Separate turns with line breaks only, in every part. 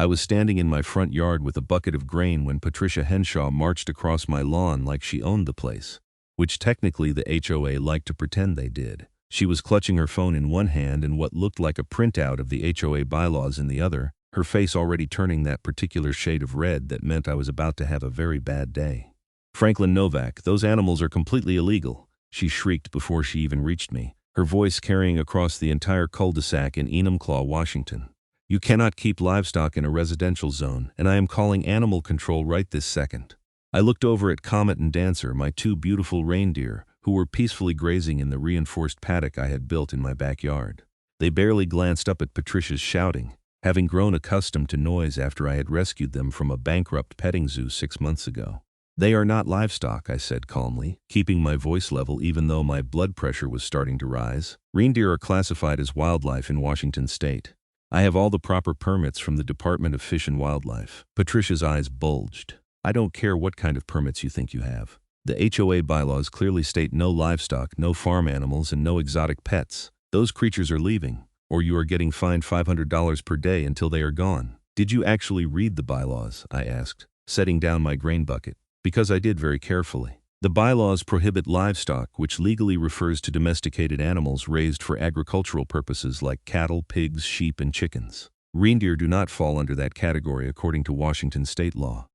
I was standing in my front yard with a bucket of grain when Patricia Henshaw marched across my lawn like she owned the place, which technically the HOA liked to pretend they did. She was clutching her phone in one hand and what looked like a printout of the HOA bylaws in the other, her face already turning that particular shade of red that meant I was about to have a very bad day. "Franklin Novak, those animals are completely illegal," she shrieked before she even reached me, her voice carrying across the entire cul-de-sac in Enumclaw, Washington. "You cannot keep livestock in a residential zone, and I am calling animal control right this second." I looked over at Comet and Dancer, my two beautiful reindeer, who were peacefully grazing in the reinforced paddock I had built in my backyard. They barely glanced up at Patricia's shouting, having grown accustomed to noise after I had rescued them from a bankrupt petting zoo 6 months ago. "They are not livestock," I said calmly, keeping my voice level even though my blood pressure was starting to rise. "Reindeer are classified as wildlife in Washington state. I have all the proper permits from the Department of Fish and Wildlife." Patricia's eyes bulged. "I don't care what kind of permits you think you have. The HOA bylaws clearly state no livestock, no farm animals, and no exotic pets. Those creatures are leaving, or you are getting fined $500 per day until they are gone." "Did you actually read the bylaws?" I asked, setting down my grain bucket. "Because I did very carefully. The bylaws prohibit livestock, which legally refers to domesticated animals raised for agricultural purposes like cattle, pigs, sheep, and chickens. Reindeer do not fall under that category according to Washington state law.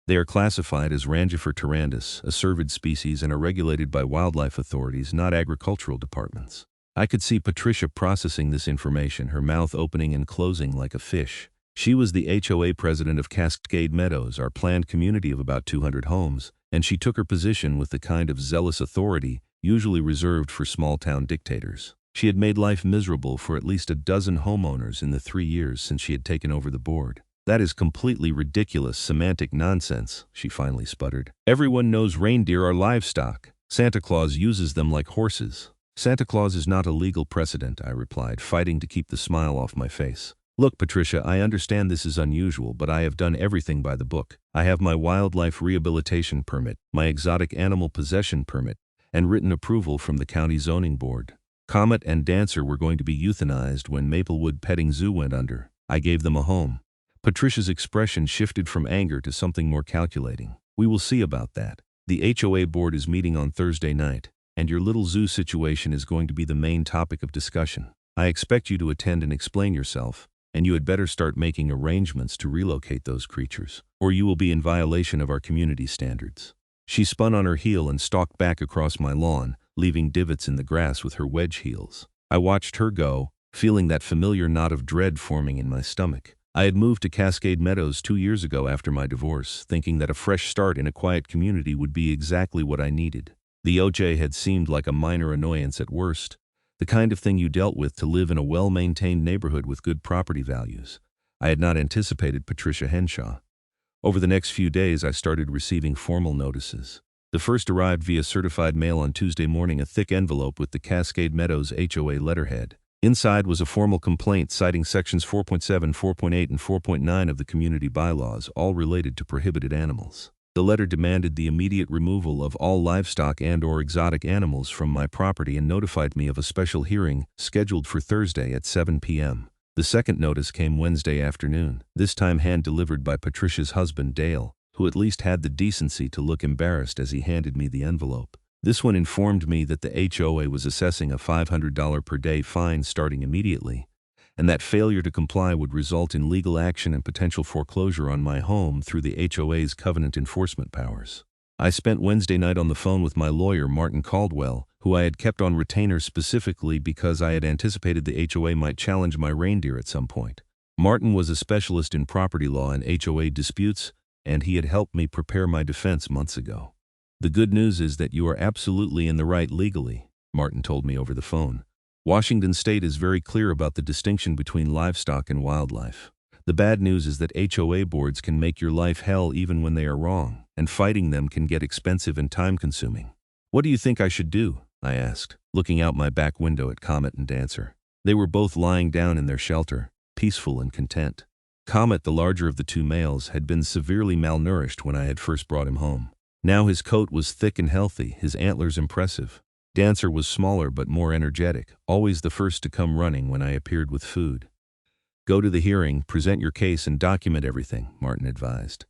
They are classified as Rangifer tarandus, a cervid species, and are regulated by wildlife authorities, not agricultural departments." I could see Patricia processing this information, her mouth opening and closing like a fish. She was the HOA president of Cascade Meadows, our planned community of about 200 homes, and she took her position with the kind of zealous authority usually reserved for small-town dictators. She had made life miserable for at least a dozen homeowners in the 3 years since she had taken over the board. "That is completely ridiculous semantic nonsense," she finally sputtered. "Everyone knows reindeer are livestock. Santa Claus uses them like horses." "Santa Claus is not a legal precedent," I replied, fighting to keep the smile off my face. "Look, Patricia, I understand this is unusual, but I have done everything by the book. I have my wildlife rehabilitation permit, my exotic animal possession permit, and written approval from the county zoning board. Comet and Dancer were going to be euthanized when Maplewood Petting Zoo went under. I gave them a home." Patricia's expression shifted from anger to something more calculating. "We will see about that. The HOA board is meeting on Thursday night, and your little zoo situation is going to be the main topic of discussion. I expect you to attend and explain yourself, and you had better start making arrangements to relocate those creatures, or you will be in violation of our community standards." She spun on her heel and stalked back across my lawn, leaving divots in the grass with her wedge heels. I watched her go, feeling that familiar knot of dread forming in my stomach. I had moved to Cascade Meadows 2 years ago after my divorce, thinking that a fresh start in a quiet community would be exactly what I needed. The OJ had seemed like a minor annoyance at worst, the kind of thing you dealt with to live in a well-maintained neighborhood with good property values. I had not anticipated Patricia Henshaw. Over the next few days, I started receiving formal notices. The first arrived via certified mail on Tuesday morning, a thick envelope with the Cascade Meadows HOA letterhead. Inside was a formal complaint citing sections 4.7, 4.8, and 4.9 of the community bylaws, all related to prohibited animals. The letter demanded the immediate removal of all livestock and/or exotic animals from my property and notified me of a special hearing scheduled for Thursday at 7 p.m. The second notice came Wednesday afternoon, this time hand-delivered by Patricia's husband Dale, who at least had the decency to look embarrassed as he handed me the envelope. This one informed me that the HOA was assessing a $500 per day fine starting immediately, and that failure to comply would result in legal action and potential foreclosure on my home through the HOA's covenant enforcement powers. I spent Wednesday night on the phone with my lawyer, Martin Caldwell, who I had kept on retainer specifically because I had anticipated the HOA might challenge my reindeer at some point. Martin was a specialist in property law and HOA disputes, and he had helped me prepare my defense months ago. "The good news is that you are absolutely in the right legally," Martin told me over the phone. "Washington state is very clear about the distinction between livestock and wildlife. The bad news is that HOA boards can make your life hell even when they are wrong, and fighting them can get expensive and time-consuming." "What do you think I should do?" I asked, looking out my back window at Comet and Dancer. They were both lying down in their shelter, peaceful and content. Comet, the larger of the two males, had been severely malnourished when I had first brought him home. Now his coat was thick and healthy, his antlers impressive. Dancer was smaller but more energetic, always the first to come running when I appeared with food. Go to the hearing, present your case, and document everything, Martin advised.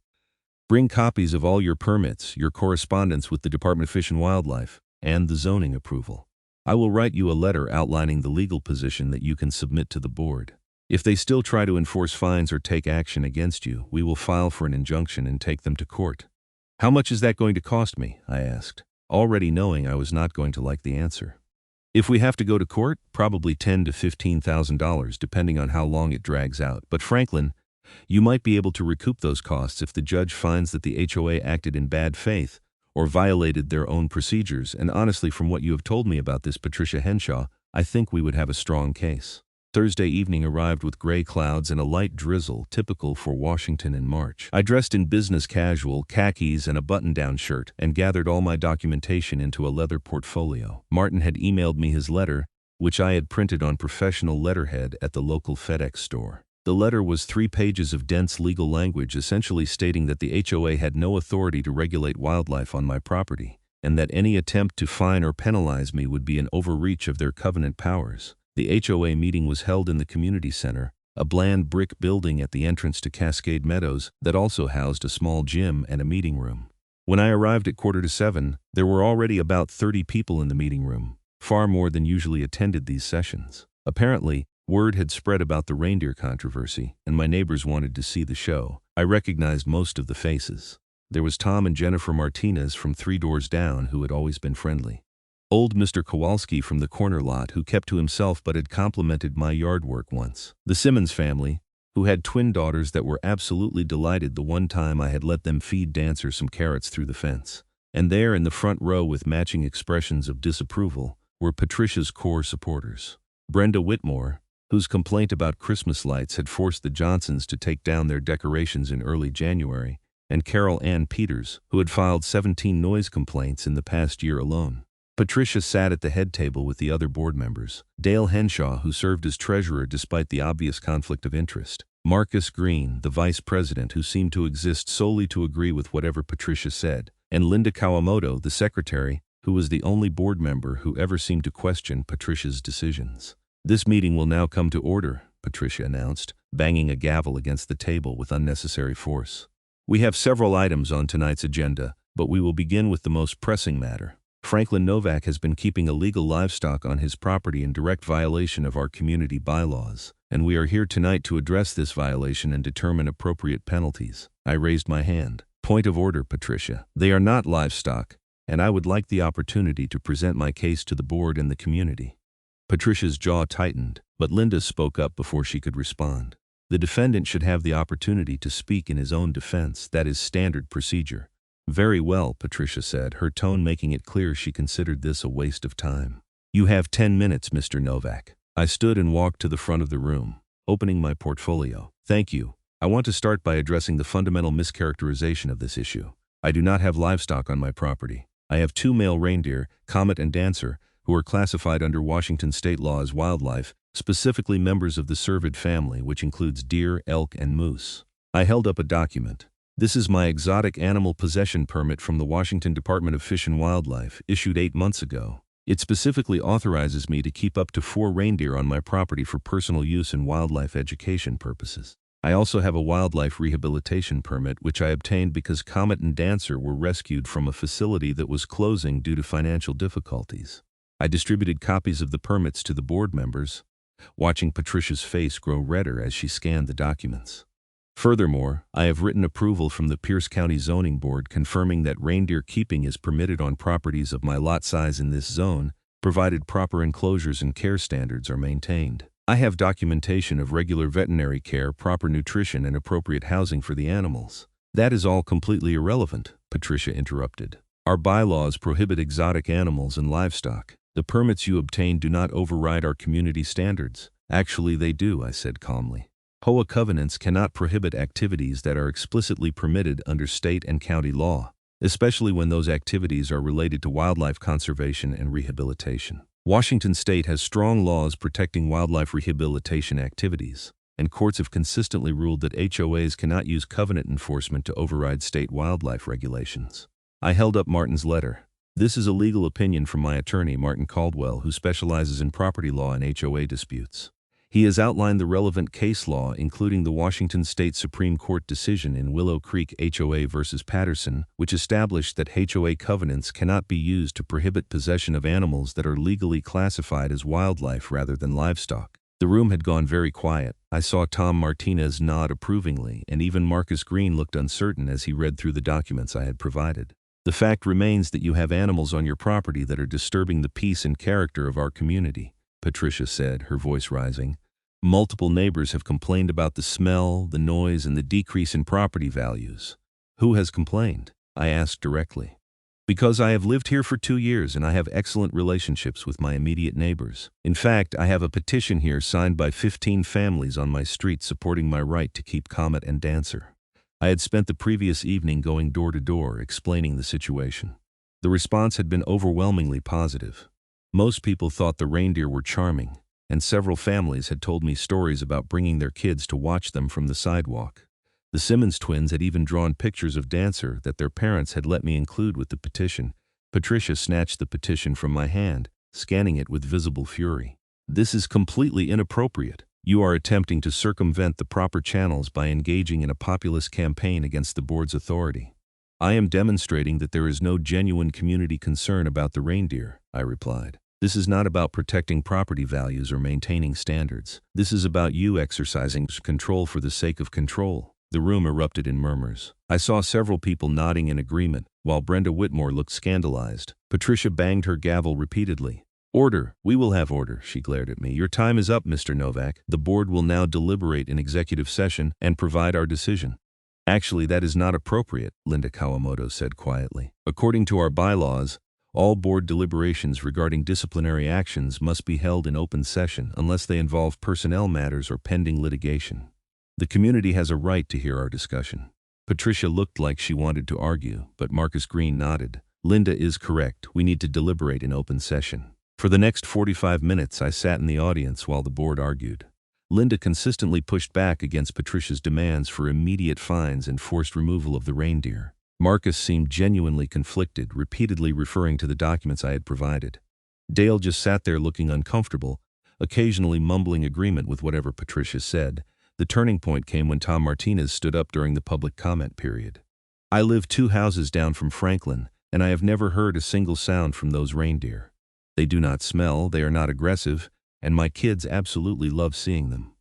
Bring copies of all your permits, your correspondence with the Department of Fish and Wildlife, and the zoning approval. I will write you a letter outlining the legal position that you can submit to the board. If they still try to enforce fines or take action against you, we will file for an injunction and take them to court. How much is that going to cost me? I asked, already knowing I was not going to like the answer. If we have to go to court, probably $10,000 to $15,000, depending on how long it drags out. But Franklin, you might be able to recoup those costs if the judge finds that the HOA acted in bad faith or violated their own procedures, and honestly, from what you have told me about this Patricia Henshaw, I think we would have a strong case. Thursday evening arrived with gray clouds and a light drizzle, typical for Washington in March. I dressed in business casual, khakis and a button-down shirt, and gathered all my documentation into a leather portfolio. Martin had emailed me his letter, which I had printed on professional letterhead at the local FedEx store. The letter was 3 pages of dense legal language, essentially stating that the HOA had no authority to regulate wildlife on my property, and that any attempt to fine or penalize me would be an overreach of their covenant powers. The HOA meeting was held in the community center, a bland brick building at the entrance to Cascade Meadows that also housed a small gym and a meeting room. When I arrived at 6:45, there were already about 30 people in the meeting room, far more than usually attended these sessions. Apparently, word had spread about the reindeer controversy, and my neighbors wanted to see the show. I recognized most of the faces. There was Tom and Jennifer Martinez from 3 doors down, who had always been friendly. Old Mr. Kowalski from the corner lot, who kept to himself but had complimented my yard work once. The Simmons family, who had twin daughters that were absolutely delighted the one time I had let them feed Dancer some carrots through the fence. And there in the front row with matching expressions of disapproval were Patricia's core supporters. Brenda Whitmore, whose complaint about Christmas lights had forced the Johnsons to take down their decorations in early January, and Carol Ann Peters, who had filed 17 noise complaints in the past year alone. Patricia sat at the head table with the other board members. Dale Henshaw, who served as treasurer despite the obvious conflict of interest. Marcus Green, the vice president, who seemed to exist solely to agree with whatever Patricia said. And Linda Kawamoto, the secretary, who was the only board member who ever seemed to question Patricia's decisions. This meeting will now come to order, Patricia announced, banging a gavel against the table with unnecessary force. We have several items on tonight's agenda, but we will begin with the most pressing matter. Franklin Novak has been keeping illegal livestock on his property in direct violation of our community bylaws, and we are here tonight to address this violation and determine appropriate penalties. I raised my hand. Point of order, Patricia. They are not livestock, and I would like the opportunity to present my case to the board and the community. Patricia's jaw tightened, but Linda spoke up before she could respond. The defendant should have the opportunity to speak in his own defense. That is standard procedure. Very well, Patricia said, her tone making it clear she considered this a waste of time. You have 10 minutes, Mr. Novak. I stood and walked to the front of the room, opening my portfolio. Thank you. I want to start by addressing the fundamental mischaracterization of this issue. I do not have livestock on my property. I have 2 male reindeer, Comet and Dancer, who are classified under Washington state law as wildlife, specifically members of the cervid family, which includes deer, elk, and moose. I held up a document. This is my exotic animal possession permit from the Washington Department of Fish and Wildlife, issued 8 months ago. It specifically authorizes me to keep up to 4 reindeer on my property for personal use and wildlife education purposes. I also have a wildlife rehabilitation permit, which I obtained because Comet and Dancer were rescued from a facility that was closing due to financial difficulties. I distributed copies of the permits to the board members, watching Patricia's face grow redder as she scanned the documents. Furthermore, I have written approval from the Pierce County Zoning Board confirming that reindeer keeping is permitted on properties of my lot size in this zone, provided proper enclosures and care standards are maintained. I have documentation of regular veterinary care, proper nutrition, and appropriate housing for the animals. That is all completely irrelevant, Patricia interrupted. Our bylaws prohibit exotic animals and livestock. The permits you obtain do not override our community standards. Actually, they do, I said calmly. HOA covenants cannot prohibit activities that are explicitly permitted under state and county law, especially when those activities are related to wildlife conservation and rehabilitation. Washington state has strong laws protecting wildlife rehabilitation activities, and courts have consistently ruled that HOAs cannot use covenant enforcement to override state wildlife regulations. I held up Martin's letter. This is a legal opinion from my attorney, Martin Caldwell, who specializes in property law and HOA disputes. He has outlined the relevant case law, including the Washington State Supreme Court decision in Willow Creek HOA versus Patterson, which established that HOA covenants cannot be used to prohibit possession of animals that are legally classified as wildlife rather than livestock. The room had gone very quiet. I saw Tom Martinez nod approvingly, and even Marcus Green looked uncertain as he read through the documents I had provided. The fact remains that you have animals on your property that are disturbing the peace and character of our community, Patricia said, her voice rising. Multiple neighbors have complained about the smell, the noise, and the decrease in property values. Who has complained? I asked directly. Because I have lived here for 2 years and I have excellent relationships with my immediate neighbors. In fact, I have a petition here signed by 15 families on my street supporting my right to keep Comet and Dancer. I had spent the previous evening going door to door explaining the situation. The response had been overwhelmingly positive. Most people thought the reindeer were charming, and several families had told me stories about bringing their kids to watch them from the sidewalk. The Simmons twins had even drawn pictures of Dancer that their parents had let me include with the petition. Patricia snatched the petition from my hand, scanning it with visible fury. This is completely inappropriate. You are attempting to circumvent the proper channels by engaging in a populist campaign against the board's authority. I am demonstrating that there is no genuine community concern about the reindeer, I replied. This is not about protecting property values or maintaining standards. This is about you exercising control for the sake of control. The room erupted in murmurs. I saw several people nodding in agreement, while Brenda Whitmore looked scandalized. Patricia banged her gavel repeatedly. Order. We will have order, she glared at me. Your time is up, Mr. Novak. The board will now deliberate in executive session and provide our decision. Actually, that is not appropriate, Linda Kawamoto said quietly. According to our bylaws, all board deliberations regarding disciplinary actions must be held in open session unless they involve personnel matters or pending litigation. The community has a right to hear our discussion. Patricia looked like she wanted to argue, but Marcus Green nodded. Linda is correct. We need to deliberate in open session. For the next 45 minutes, I sat in the audience while the board argued. Linda consistently pushed back against Patricia's demands for immediate fines and forced removal of the reindeer. Marcus seemed genuinely conflicted, repeatedly referring to the documents I had provided. Dale just sat there looking uncomfortable, occasionally mumbling agreement with whatever Patricia said. The turning point came when Tom Martinez stood up during the public comment period. I live 2 houses down from Franklin, and I have never heard a single sound from those reindeer. They do not smell, they are not aggressive, and my kids absolutely love seeing them.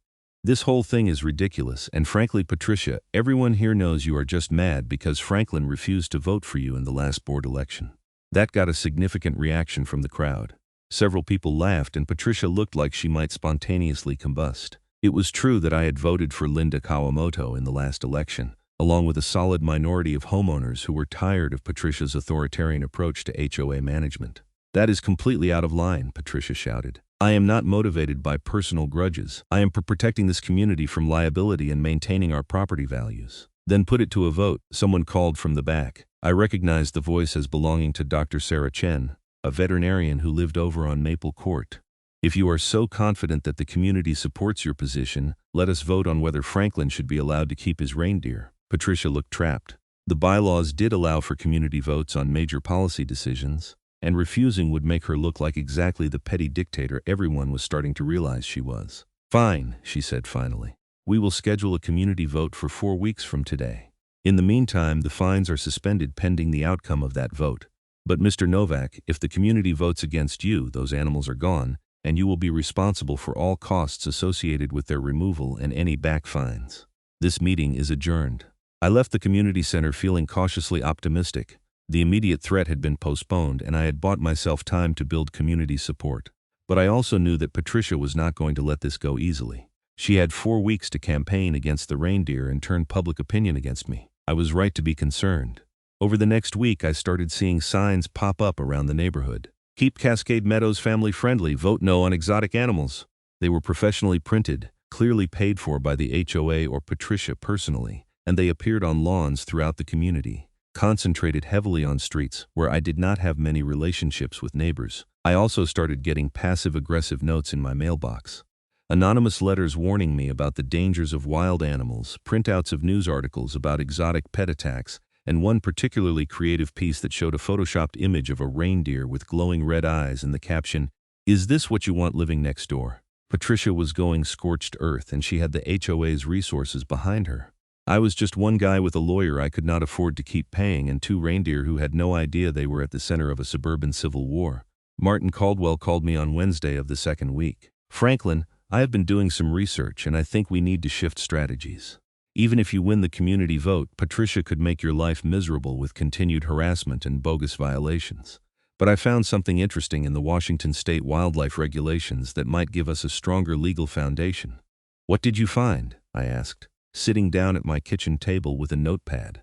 This whole thing is ridiculous, and frankly, Patricia, everyone here knows you are just mad because Franklin refused to vote for you in the last board election. That got a significant reaction from the crowd. Several people laughed, and Patricia looked like she might spontaneously combust. It was true that I had voted for Linda Kawamoto in the last election, along with a solid minority of homeowners who were tired of Patricia's authoritarian approach to HOA management. That is completely out of line, Patricia shouted. I am not motivated by personal grudges. I am protecting this community from liability and maintaining our property values. Then put it to a vote, someone called from the back. I recognized the voice as belonging to Dr. Sarah Chen, a veterinarian who lived over on Maple Court. If you are so confident that the community supports your position, let us vote on whether Franklin should be allowed to keep his reindeer. Patricia looked trapped. The bylaws did allow for community votes on major policy decisions, and refusing would make her look like exactly the petty dictator everyone was starting to realize she was. Fine, she said finally. We will schedule a community vote for 4 weeks from today. In the meantime, the fines are suspended pending the outcome of that vote. But Mr. Novak, if the community votes against you, those animals are gone, and you will be responsible for all costs associated with their removal and any back fines. This meeting is adjourned. I left the community center feeling cautiously optimistic. The immediate threat had been postponed, and I had bought myself time to build community support. But I also knew that Patricia was not going to let this go easily. She had 4 weeks to campaign against the reindeer and turn public opinion against me. I was right to be concerned. Over the next week, I started seeing signs pop up around the neighborhood. Keep Cascade Meadows family friendly, vote no on exotic animals. They were professionally printed, clearly paid for by the HOA or Patricia personally, and they appeared on lawns throughout the community, concentrated heavily on streets where I did not have many relationships with neighbors. I also started getting passive-aggressive notes in my mailbox. Anonymous letters warning me about the dangers of wild animals, printouts of news articles about exotic pet attacks, and one particularly creative piece that showed a photoshopped image of a reindeer with glowing red eyes and the caption, "Is this what you want living next door?" Patricia was going scorched earth, and she had the HOA's resources behind her. I was just one guy with a lawyer I could not afford to keep paying, and two reindeer who had no idea they were at the center of a suburban civil war. Martin Caldwell called me on Wednesday of the second week. "Franklin, I have been doing some research, and I think we need to shift strategies. Even if you win the community vote, Patricia could make your life miserable with continued harassment and bogus violations. But I found something interesting in the Washington state wildlife regulations that might give us a stronger legal foundation." "What did you find?" I asked, sitting down at my kitchen table with a notepad.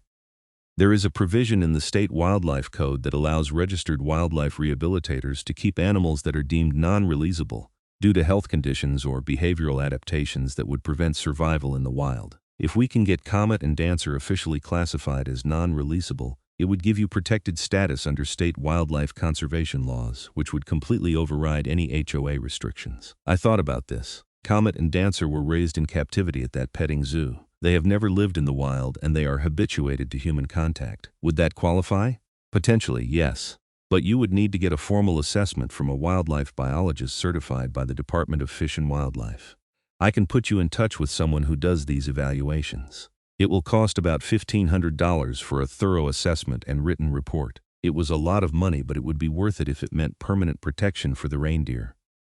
"There is a provision in the state wildlife code that allows registered wildlife rehabilitators to keep animals that are deemed non-releasable due to health conditions or behavioral adaptations that would prevent survival in the wild. If we can get Comet and Dancer officially classified as non-releasable, it would give you protected status under state wildlife conservation laws, which would completely override any HOA restrictions." I thought about this. Comet and Dancer were raised in captivity at that petting zoo. They have never lived in the wild, and they are habituated to human contact. Would that qualify? Potentially, yes. But you would need to get a formal assessment from a wildlife biologist certified by the Department of Fish and Wildlife. I can put you in touch with someone who does these evaluations. It will cost about $1,500 for a thorough assessment and written report. It was a lot of money, but it would be worth it if it meant permanent protection for the reindeer.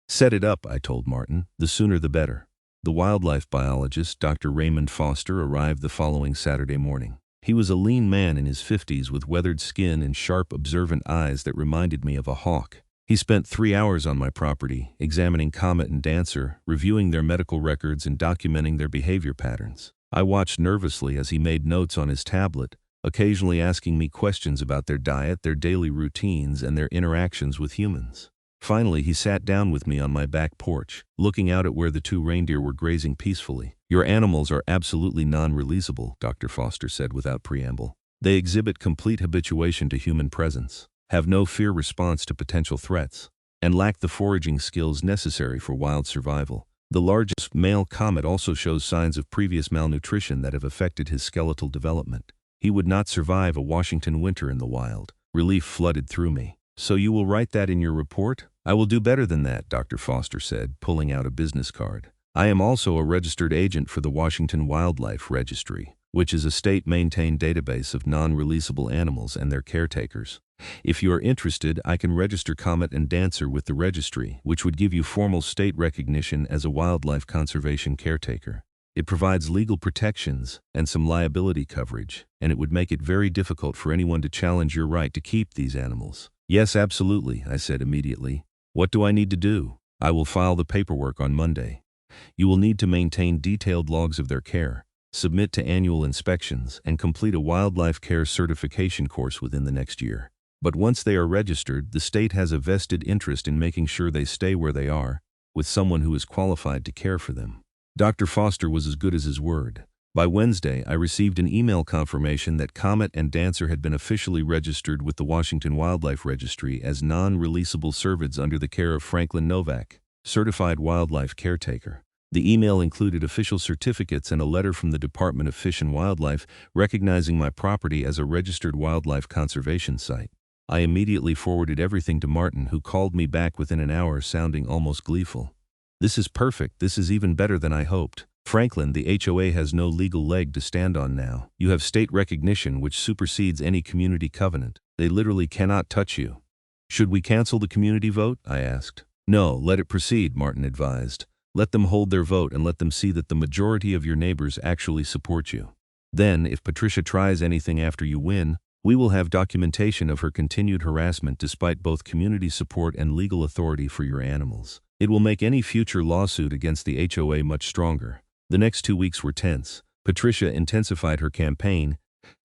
"Set it up," I told Martin. "The sooner the better." The wildlife biologist, Dr. Raymond Foster, arrived the following Saturday morning. He was a lean man in his 50s with weathered skin and sharp, observant eyes that reminded me of a hawk. He spent 3 hours on my property, examining Comet and Dancer, reviewing their medical records and documenting their behavior patterns. I watched nervously as he made notes on his tablet, occasionally asking me questions about their diet, their daily routines, and their interactions with humans. Finally, he sat down with me on my back porch, looking out at where the two reindeer were grazing peacefully. "Your animals are absolutely non-releasable," Dr. Foster said without preamble. "They exhibit complete habituation to human presence, have no fear response to potential threats, and lack the foraging skills necessary for wild survival. The largest male Comet also shows signs of previous malnutrition that have affected his skeletal development. He would not survive a Washington winter in the wild." Relief flooded through me. "So you will write that in your report?" "I will do better than that," Dr. Foster said, pulling out a business card. "I am also a registered agent for the Washington Wildlife Registry, which is a state-maintained database of non-releasable animals and their caretakers. If you are interested, I can register Comet and Dancer with the registry, which would give you formal state recognition as a wildlife conservation caretaker. It provides legal protections and some liability coverage, and it would make it very difficult for anyone to challenge your right to keep these animals." "Yes, absolutely," I said immediately. "What do I need to do?" "I will file the paperwork on Monday. You will need to maintain detailed logs of their care, submit to annual inspections, and complete a wildlife care certification course within the next year. But once they are registered, the state has a vested interest in making sure they stay where they are, with someone who is qualified to care for them." Dr. Foster was as good as his word. By Wednesday, I received an email confirmation that Comet and Dancer had been officially registered with the Washington Wildlife Registry as non-releasable cervids under the care of Franklin Novak, certified wildlife caretaker. The email included official certificates and a letter from the Department of Fish and Wildlife recognizing my property as a registered wildlife conservation site. I immediately forwarded everything to Martin, who called me back within an hour, sounding almost gleeful. "This is perfect. This is even better than I hoped. Franklin, the HOA has no legal leg to stand on now. You have state recognition which supersedes any community covenant. They literally cannot touch you." "Should we cancel the community vote?" I asked. "No, let it proceed," Martin advised. "Let them hold their vote and let them see that the majority of your neighbors actually support you. Then, if Patricia tries anything after you win, we will have documentation of her continued harassment despite both community support and legal authority for your animals. It will make any future lawsuit against the HOA much stronger." The next 2 weeks were tense. Patricia intensified her campaign,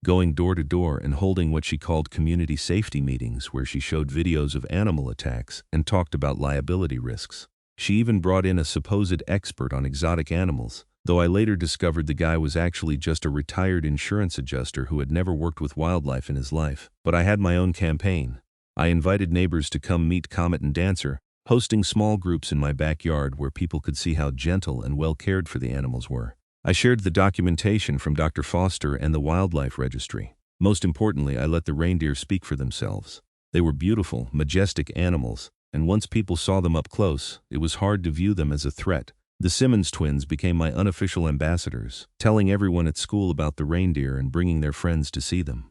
going door to door and holding what she called community safety meetings, where she showed videos of animal attacks and talked about liability risks. She even brought in a supposed expert on exotic animals, though I later discovered the guy was actually just a retired insurance adjuster who had never worked with wildlife in his life. But I had my own campaign. I invited neighbors to come meet Comet and Dancer, hosting small groups in my backyard where people could see how gentle and well cared for the animals were. I shared the documentation from Dr. Foster and the Wildlife Registry. Most importantly, I let the reindeer speak for themselves. They were beautiful, majestic animals, and once people saw them up close, it was hard to view them as a threat. The Simmons twins became my unofficial ambassadors, telling everyone at school about the reindeer and bringing their friends to see them.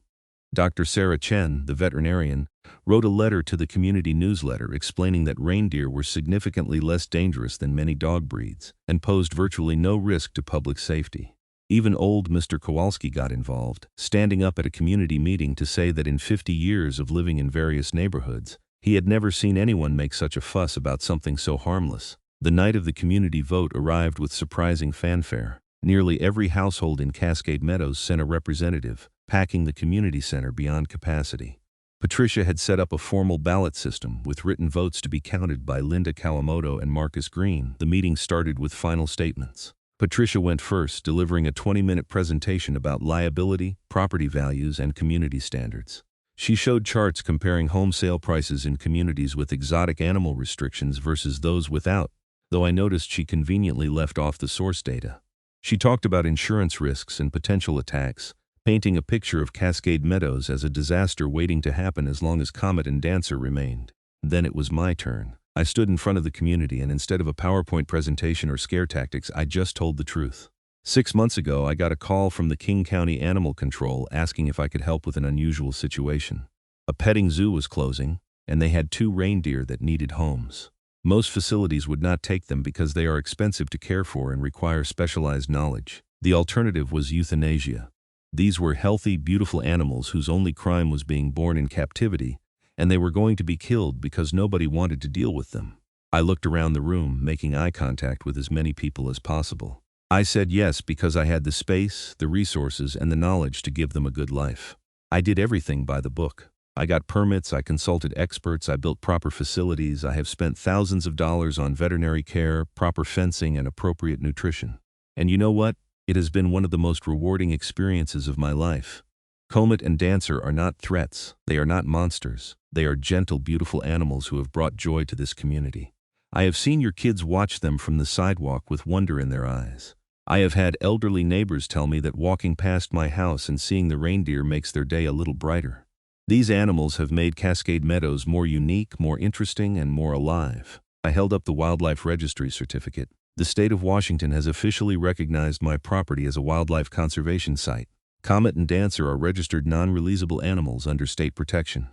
Dr. Sarah Chen, the veterinarian, wrote a letter to the community newsletter explaining that reindeer were significantly less dangerous than many dog breeds and posed virtually no risk to public safety. Even old Mr. Kowalski got involved, standing up at a community meeting to say that in 50 years of living in various neighborhoods, he had never seen anyone make such a fuss about something so harmless. The night of the community vote arrived with surprising fanfare. Nearly every household in Cascade Meadows sent a representative, packing the community center beyond capacity. Patricia had set up a formal ballot system with written votes to be counted by Linda Kawamoto and Marcus Green. The meeting started with final statements. Patricia went first, delivering a 20-minute presentation about liability, property values, and community standards. She showed charts comparing home sale prices in communities with exotic animal restrictions versus those without, though I noticed she conveniently left off the source data. She talked about insurance risks and potential attacks, painting a picture of Cascade Meadows as a disaster waiting to happen as long as Comet and Dancer remained. Then it was my turn. I stood in front of the community, and instead of a PowerPoint presentation or scare tactics, I just told the truth. 6 months ago, I got a call from the King County Animal Control asking if I could help with an unusual situation. A petting zoo was closing, and they had 2 reindeer that needed homes. Most facilities would not take them because they are expensive to care for and require specialized knowledge. The alternative was euthanasia. These were healthy, beautiful animals whose only crime was being born in captivity, and they were going to be killed because nobody wanted to deal with them. I looked around the room, making eye contact with as many people as possible. I said yes because I had the space, the resources, and the knowledge to give them a good life. I did everything by the book. I got permits, I consulted experts, I built proper facilities, I have spent thousands of dollars on veterinary care, proper fencing, and appropriate nutrition. And you know what? It has been one of the most rewarding experiences of my life. Comet and Dancer are not threats. They are not monsters. They are gentle, beautiful animals who have brought joy to this community. I have seen your kids watch them from the sidewalk with wonder in their eyes. I have had elderly neighbors tell me that walking past my house and seeing the reindeer makes their day a little brighter. These animals have made Cascade Meadows more unique, more interesting, and more alive. I held up the Wildlife Registry certificate. The state of Washington has officially recognized my property as a wildlife conservation site. Comet and Dancer are registered non-releasable animals under state protection.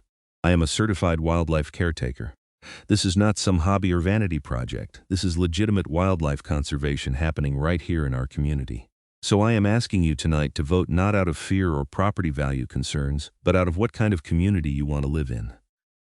I am a certified wildlife caretaker. This is not some hobby or vanity project. This is legitimate wildlife conservation happening right here in our community. So I am asking you tonight to vote not out of fear or property value concerns, but out of what kind of community you want to live in.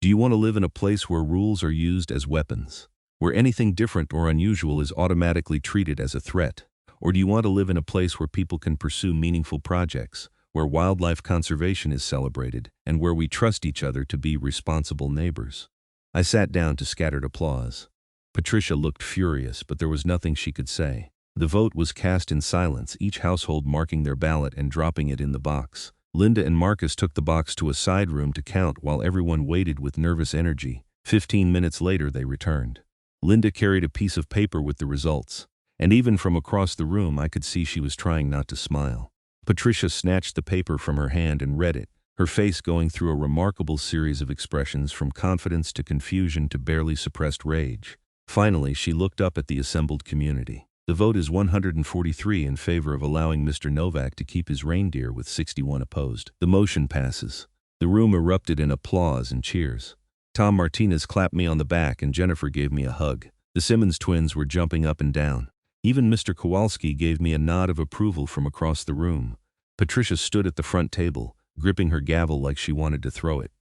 Do you want to live in a place where rules are used as weapons, where anything different or unusual is automatically treated as a threat? Or do you want to live in a place where people can pursue meaningful projects, where wildlife conservation is celebrated, and where we trust each other to be responsible neighbors? I sat down to scattered applause. Patricia looked furious, but there was nothing she could say. The vote was cast in silence, each household marking their ballot and dropping it in the box. Linda and Marcus took the box to a side room to count while everyone waited with nervous energy. 15 minutes later, they returned. Linda carried a piece of paper with the results, and even from across the room I could see she was trying not to smile. Patricia snatched the paper from her hand and read it, her face going through a remarkable series of expressions from confidence to confusion to barely suppressed rage. Finally, she looked up at the assembled community. The vote is 143 in favor of allowing Mr. Novak to keep his reindeer with 61 opposed. The motion passes. The room erupted in applause and cheers. Tom Martinez clapped me on the back and Jennifer gave me a hug. The Simmons twins were jumping up and down. Even Mr. Kowalski gave me a nod of approval from across the room. Patricia stood at the front table, gripping her gavel like she wanted to throw it.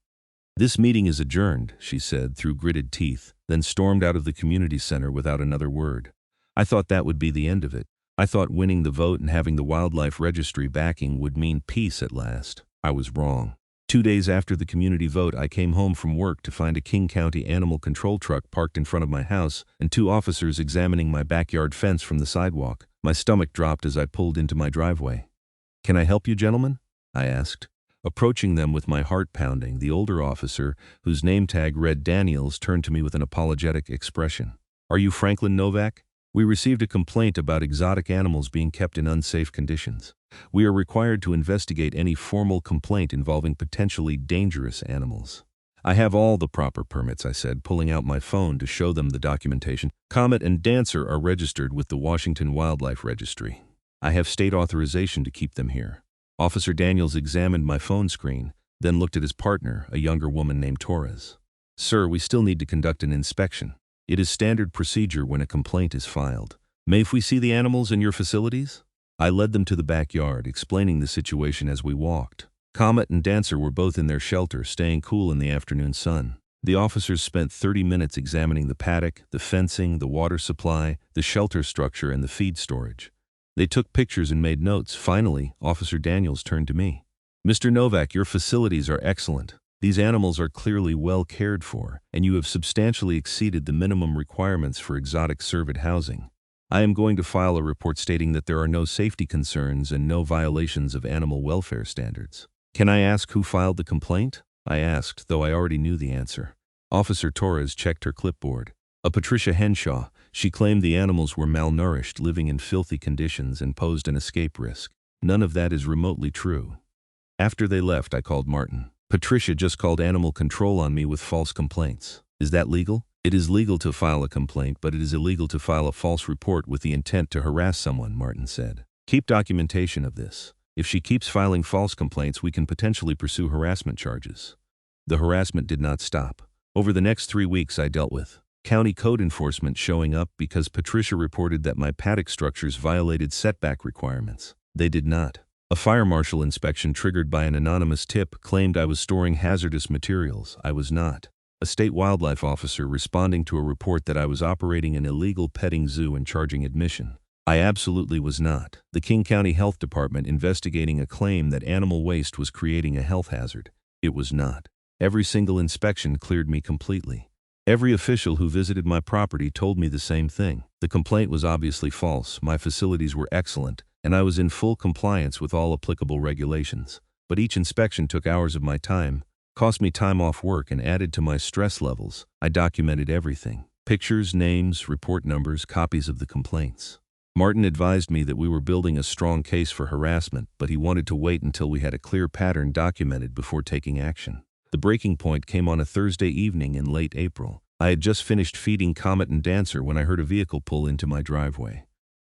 "This meeting is adjourned," she said through gritted teeth, then stormed out of the community center without another word. I thought that would be the end of it. I thought winning the vote and having the Wildlife Registry backing would mean peace at last. I was wrong. 2 days after the community vote, I came home from work to find a King County Animal Control truck parked in front of my house and 2 officers examining my backyard fence from the sidewalk. My stomach dropped as I pulled into my driveway. "Can I help you, gentlemen?" I asked. Approaching them with my heart pounding, the older officer, whose name tag read Daniels, turned to me with an apologetic expression. "Are you Franklin Novak? We received a complaint about exotic animals being kept in unsafe conditions. We are required to investigate any formal complaint involving potentially dangerous animals." I have all the proper permits, I said, pulling out my phone to show them the documentation. Comet and Dancer are registered with the Washington Wildlife Registry. I have state authorization to keep them here. Officer Daniels examined my phone screen, then looked at his partner, a younger woman named Torres. Sir, we still need to conduct an inspection. It is standard procedure when a complaint is filed. May we see the animals in your facilities? I led them to the backyard, explaining the situation as we walked. Comet and Dancer were both in their shelter, staying cool in the afternoon sun. The officers spent 30 minutes examining the paddock, the fencing, the water supply, the shelter structure, and the feed storage. They took pictures and made notes. Finally, Officer Daniels turned to me. Mr. Novak, your facilities are excellent. These animals are clearly well cared for, and you have substantially exceeded the minimum requirements for exotic cervid housing. I am going to file a report stating that there are no safety concerns and no violations of animal welfare standards. Can I ask who filed the complaint? I asked, though I already knew the answer. Officer Torres checked her clipboard. A Patricia Henshaw. She claimed the animals were malnourished, living in filthy conditions, and posed an escape risk. None of that is remotely true. After they left, I called Martin. Patricia just called animal control on me with false complaints. Is that legal? It is legal to file a complaint, but it is illegal to file a false report with the intent to harass someone, Martin said. Keep documentation of this. If she keeps filing false complaints, we can potentially pursue harassment charges. The harassment did not stop. Over the next 3 weeks, I dealt with county code enforcement showing up because Patricia reported that my paddock structures violated setback requirements. They did not. A fire marshal inspection triggered by an anonymous tip claimed I was storing hazardous materials. I was not. A state wildlife officer responding to a report that I was operating an illegal petting zoo and charging admission. I absolutely was not. The King County Health Department investigating a claim that animal waste was creating a health hazard. It was not. Every single inspection cleared me completely. Every official who visited my property told me the same thing. The complaint was obviously false, my facilities were excellent, and I was in full compliance with all applicable regulations. But each inspection took hours of my time, cost me time off work, and added to my stress levels. I documented everything. Pictures, names, report numbers, copies of the complaints. Martin advised me that we were building a strong case for harassment, but he wanted to wait until we had a clear pattern documented before taking action. The breaking point came on a Thursday evening in late April. I had just finished feeding Comet and Dancer when I heard a vehicle pull into my driveway.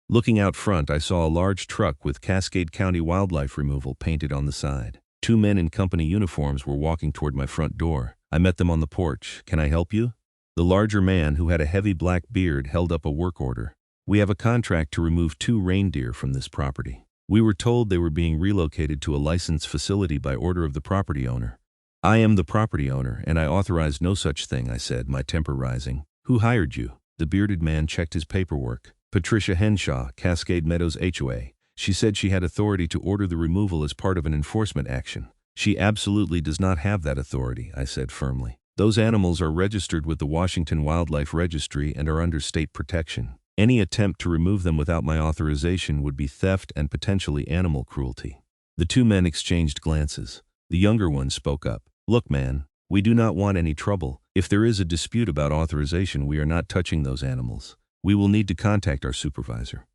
Looking out front, I saw a large truck with Cascade County Wildlife Removal painted on the side. 2 men in company uniforms were walking toward my front door. I met them on the porch. Can I help you? The larger man, who had a heavy black beard, held up a work order. We have a contract to remove 2 reindeer from this property. We were told they were being relocated to a licensed facility by order of the property owner. I am the property owner, and I authorize no such thing, I said, my temper rising. Who hired you? The bearded man checked his paperwork. Patricia Henshaw, Cascade Meadows HOA. She said she had authority to order the removal as part of an enforcement action. She absolutely does not have that authority, I said firmly. Those animals are registered with the Washington Wildlife Registry and are under state protection. Any attempt to remove them without my authorization would be theft and potentially animal cruelty. The 2 men exchanged glances. The younger one spoke up. Look, man, we do not want any trouble. If there is a dispute about authorization, we are not touching those animals. We will need to contact our supervisor.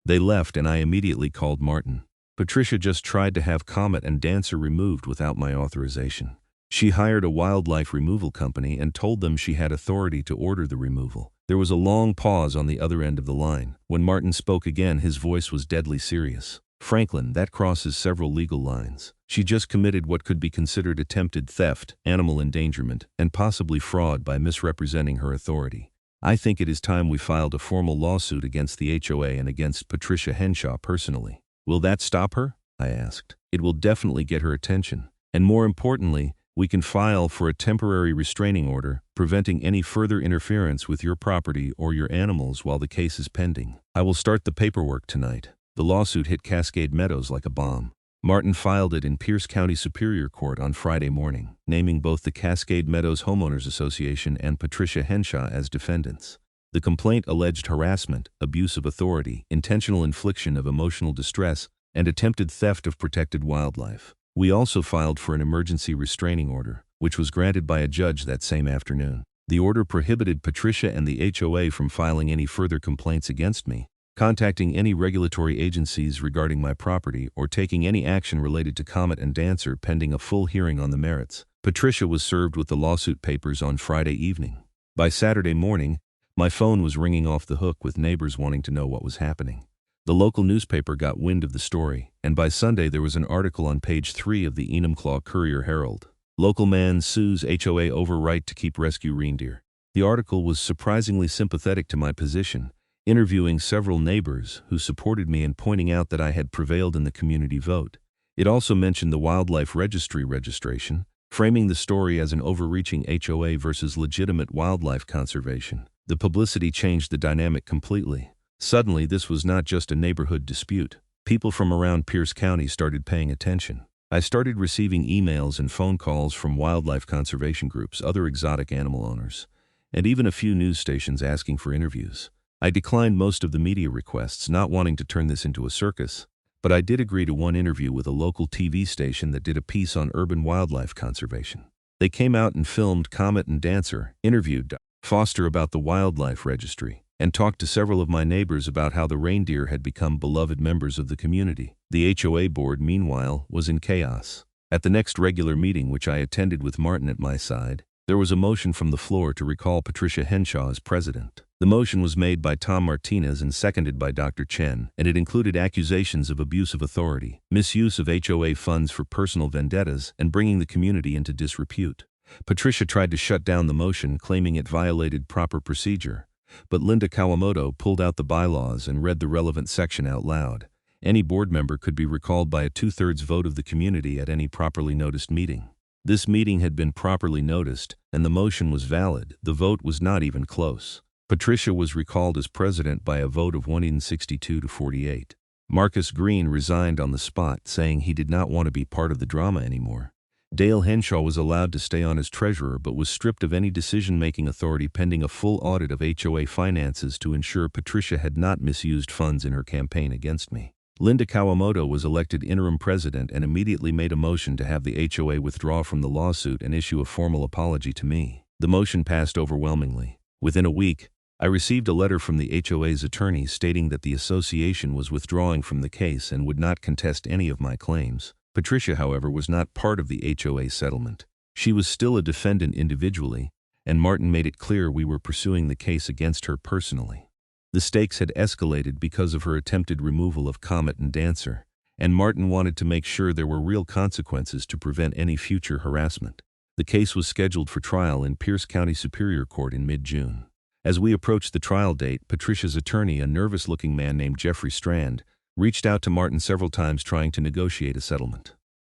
They left, and I immediately called Martin. Patricia just tried to have Comet and Dancer removed without my authorization. She hired a wildlife removal company and told them she had authority to order the removal. There was a long pause on the other end of the line. When Martin spoke again, his voice was deadly serious. Franklin, that crosses several legal lines. She just committed what could be considered attempted theft, animal endangerment, and possibly fraud by misrepresenting her authority. I think it is time we filed a formal lawsuit against the HOA and against Patricia Henshaw personally. Will that stop her? I asked. It will definitely get her attention. And more importantly, we can file for a temporary restraining order, preventing any further interference with your property or your animals while the case is pending. I will start the paperwork tonight. The lawsuit hit Cascade Meadows like a bomb. Martin filed it in Pierce County Superior Court on Friday morning, naming both the Cascade Meadows Homeowners Association and Patricia Henshaw as defendants. The complaint alleged harassment, abuse of authority, intentional infliction of emotional distress, and attempted theft of protected wildlife. We also filed for an emergency restraining order, which was granted by a judge that same afternoon. The order prohibited Patricia and the HOA from filing any further complaints against me, contacting any regulatory agencies regarding my property, or taking any action related to Comet and Dancer pending a full hearing on the merits. Patricia was served with the lawsuit papers on Friday evening. By Saturday morning, my phone was ringing off the hook with neighbors wanting to know what was happening. The local newspaper got wind of the story, and by Sunday there was an article on page 3 of the Enumclaw Courier-Herald. Local man sues HOA over right to keep rescue reindeer. The article was surprisingly sympathetic to my position, interviewing several neighbors who supported me and pointing out that I had prevailed in the community vote. It also mentioned the Wildlife Registry registration, framing the story as an overreaching HOA versus legitimate wildlife conservation. The publicity changed the dynamic completely. Suddenly, this was not just a neighborhood dispute. People from around Pierce County started paying attention. I started receiving emails and phone calls from wildlife conservation groups, other exotic animal owners, and even a few news stations asking for interviews. I declined most of the media requests, not wanting to turn this into a circus, but I did agree to one interview with a local TV station that did a piece on urban wildlife conservation. They came out and filmed Comet and Dancer, interviewed Dr. Foster about the Wildlife Registry, and talked to several of my neighbors about how the reindeer had become beloved members of the community. The HOA board, meanwhile, was in chaos. At the next regular meeting, which I attended with Martin at my side, there was a motion from the floor to recall Patricia Henshaw as president. The motion was made by Tom Martinez and seconded by Dr. Chen, and it included accusations of abuse of authority, misuse of HOA funds for personal vendettas, and bringing the community into disrepute. Patricia tried to shut down the motion, claiming it violated proper procedure, but Linda Kawamoto pulled out the bylaws and read the relevant section out loud. Any board member could be recalled by a 2/3 vote of the community at any properly noticed meeting. This meeting had been properly noticed, and the motion was valid. The vote was not even close. Patricia was recalled as president by a vote of 162 to 48. Marcus Green resigned on the spot, saying he did not want to be part of the drama anymore. Dale Henshaw was allowed to stay on as treasurer but was stripped of any decision-making authority pending a full audit of HOA finances to ensure Patricia had not misused funds in her campaign against me. Linda Kawamoto was elected interim president and immediately made a motion to have the HOA withdraw from the lawsuit and issue a formal apology to me. The motion passed overwhelmingly. Within a week, I received a letter from the HOA's attorney stating that the association was withdrawing from the case and would not contest any of my claims. Patricia, however, was not part of the HOA settlement. She was still a defendant individually, and Martin made it clear we were pursuing the case against her personally. The stakes had escalated because of her attempted removal of Comet and Dancer, and Martin wanted to make sure there were real consequences to prevent any future harassment. The case was scheduled for trial in Pierce County Superior Court in mid-June. As we approached the trial date, Patricia's attorney, a nervous-looking man named Jeffrey Strand, reached out to Martin several times trying to negotiate a settlement.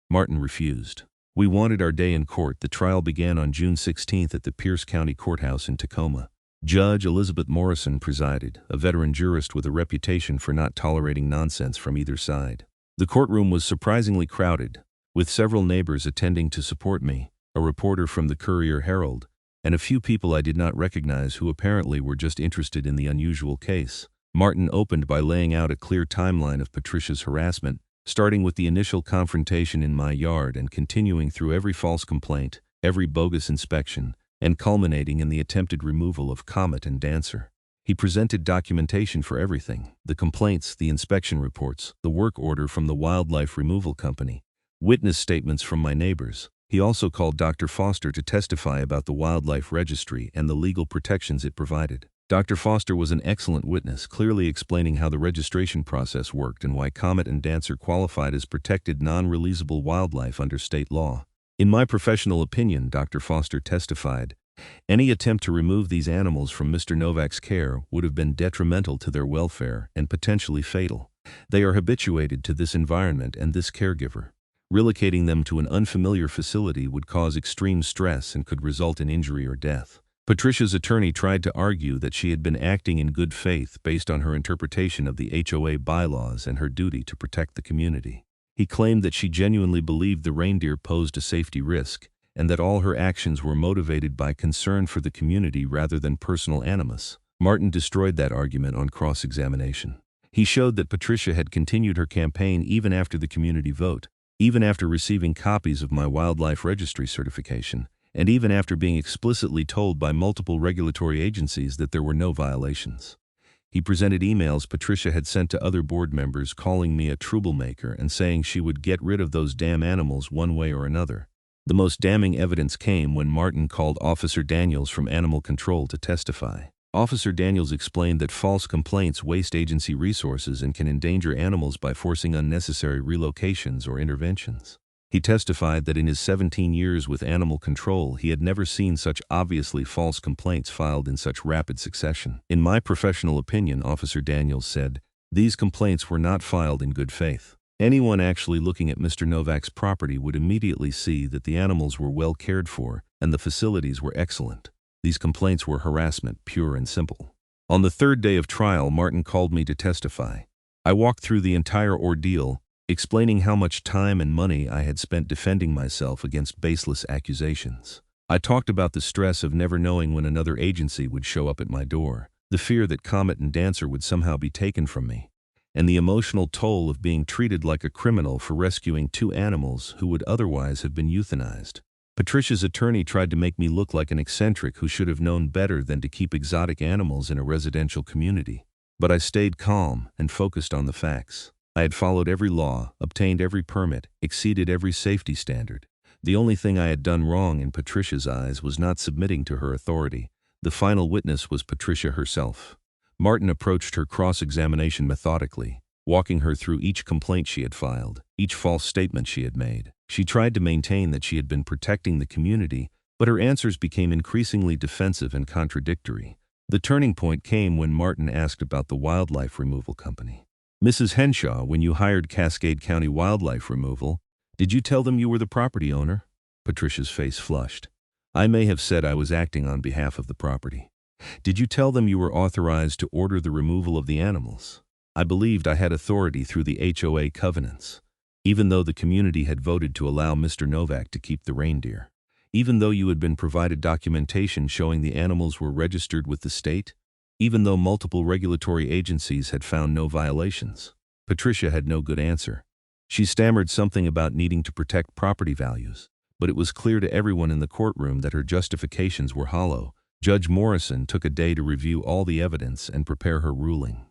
Martin refused. We wanted our day in court. The trial began on June 16th at the Pierce County Courthouse in Tacoma. Judge Elizabeth Morrison presided, a veteran jurist with a reputation for not tolerating nonsense from either side. The courtroom was surprisingly crowded, with several neighbors attending to support me, a reporter from the Courier-Herald, and a few people I did not recognize who apparently were just interested in the unusual case. Martin opened by laying out a clear timeline of Patricia's harassment, starting with the initial confrontation in my yard and continuing through every false complaint, every bogus inspection, and culminating in the attempted removal of Comet and Dancer. He presented documentation for everything: the complaints, the inspection reports, the work order from the Wildlife Removal Company, witness statements from my neighbors. He also called Dr. Foster to testify about the Wildlife Registry and the legal protections it provided. Dr. Foster was an excellent witness, clearly explaining how the registration process worked and why Comet and Dancer qualified as protected non-releasable wildlife under state law. In my professional opinion, Dr. Foster testified, any attempt to remove these animals from Mr. Novak's care would have been detrimental to their welfare and potentially fatal. They are habituated to this environment and this caregiver. Relocating them to an unfamiliar facility would cause extreme stress and could result in injury or death. Patricia's attorney tried to argue that she had been acting in good faith based on her interpretation of the HOA bylaws and her duty to protect the community. He claimed that she genuinely believed the reindeer posed a safety risk, and that all her actions were motivated by concern for the community rather than personal animus. Martin destroyed that argument on cross-examination. He showed that Patricia had continued her campaign even after the community vote, even after receiving copies of my Wildlife Registry certification, and even after being explicitly told by multiple regulatory agencies that there were no violations. He presented emails Patricia had sent to other board members calling me a troublemaker and saying she would get rid of those damn animals one way or another. The most damning evidence came when Martin called Officer Daniels from Animal Control to testify. Officer Daniels explained that false complaints waste agency resources and can endanger animals by forcing unnecessary relocations or interventions. He testified that in his 17 years with Animal Control, he had never seen such obviously false complaints filed in such rapid succession. In my professional opinion, Officer Daniels said, these complaints were not filed in good faith. Anyone actually looking at Mr. Novak's property would immediately see that the animals were well cared for and the facilities were excellent. These complaints were harassment, pure and simple. On the third day of trial, Martin called me to testify. I walked through the entire ordeal, explaining how much time and money I had spent defending myself against baseless accusations. I talked about the stress of never knowing when another agency would show up at my door, the fear that Comet and Dancer would somehow be taken from me, and the emotional toll of being treated like a criminal for rescuing two animals who would otherwise have been euthanized. Patricia's attorney tried to make me look like an eccentric who should have known better than to keep exotic animals in a residential community. But I stayed calm and focused on the facts. I had followed every law, obtained every permit, exceeded every safety standard. The only thing I had done wrong in Patricia's eyes was not submitting to her authority. The final witness was Patricia herself. Martin approached her cross-examination methodically, walking her through each complaint she had filed, each false statement she had made. She tried to maintain that she had been protecting the community, but her answers became increasingly defensive and contradictory. The turning point came when Martin asked about the wildlife removal company. Mrs. Henshaw, when you hired Cascade County Wildlife Removal, did you tell them you were the property owner? Patricia's face flushed. I may have said I was acting on behalf of the property. Did you tell them you were authorized to order the removal of the animals? I believed I had authority through the HOA covenants, even though the community had voted to allow Mr. Novak to keep the reindeer. Even though you had been provided documentation showing the animals were registered with the state, even though multiple regulatory agencies had found no violations. Patricia had no good answer. She stammered something about needing to protect property values, but it was clear to everyone in the courtroom that her justifications were hollow. Judge Morrison took a day to review all the evidence and prepare her ruling.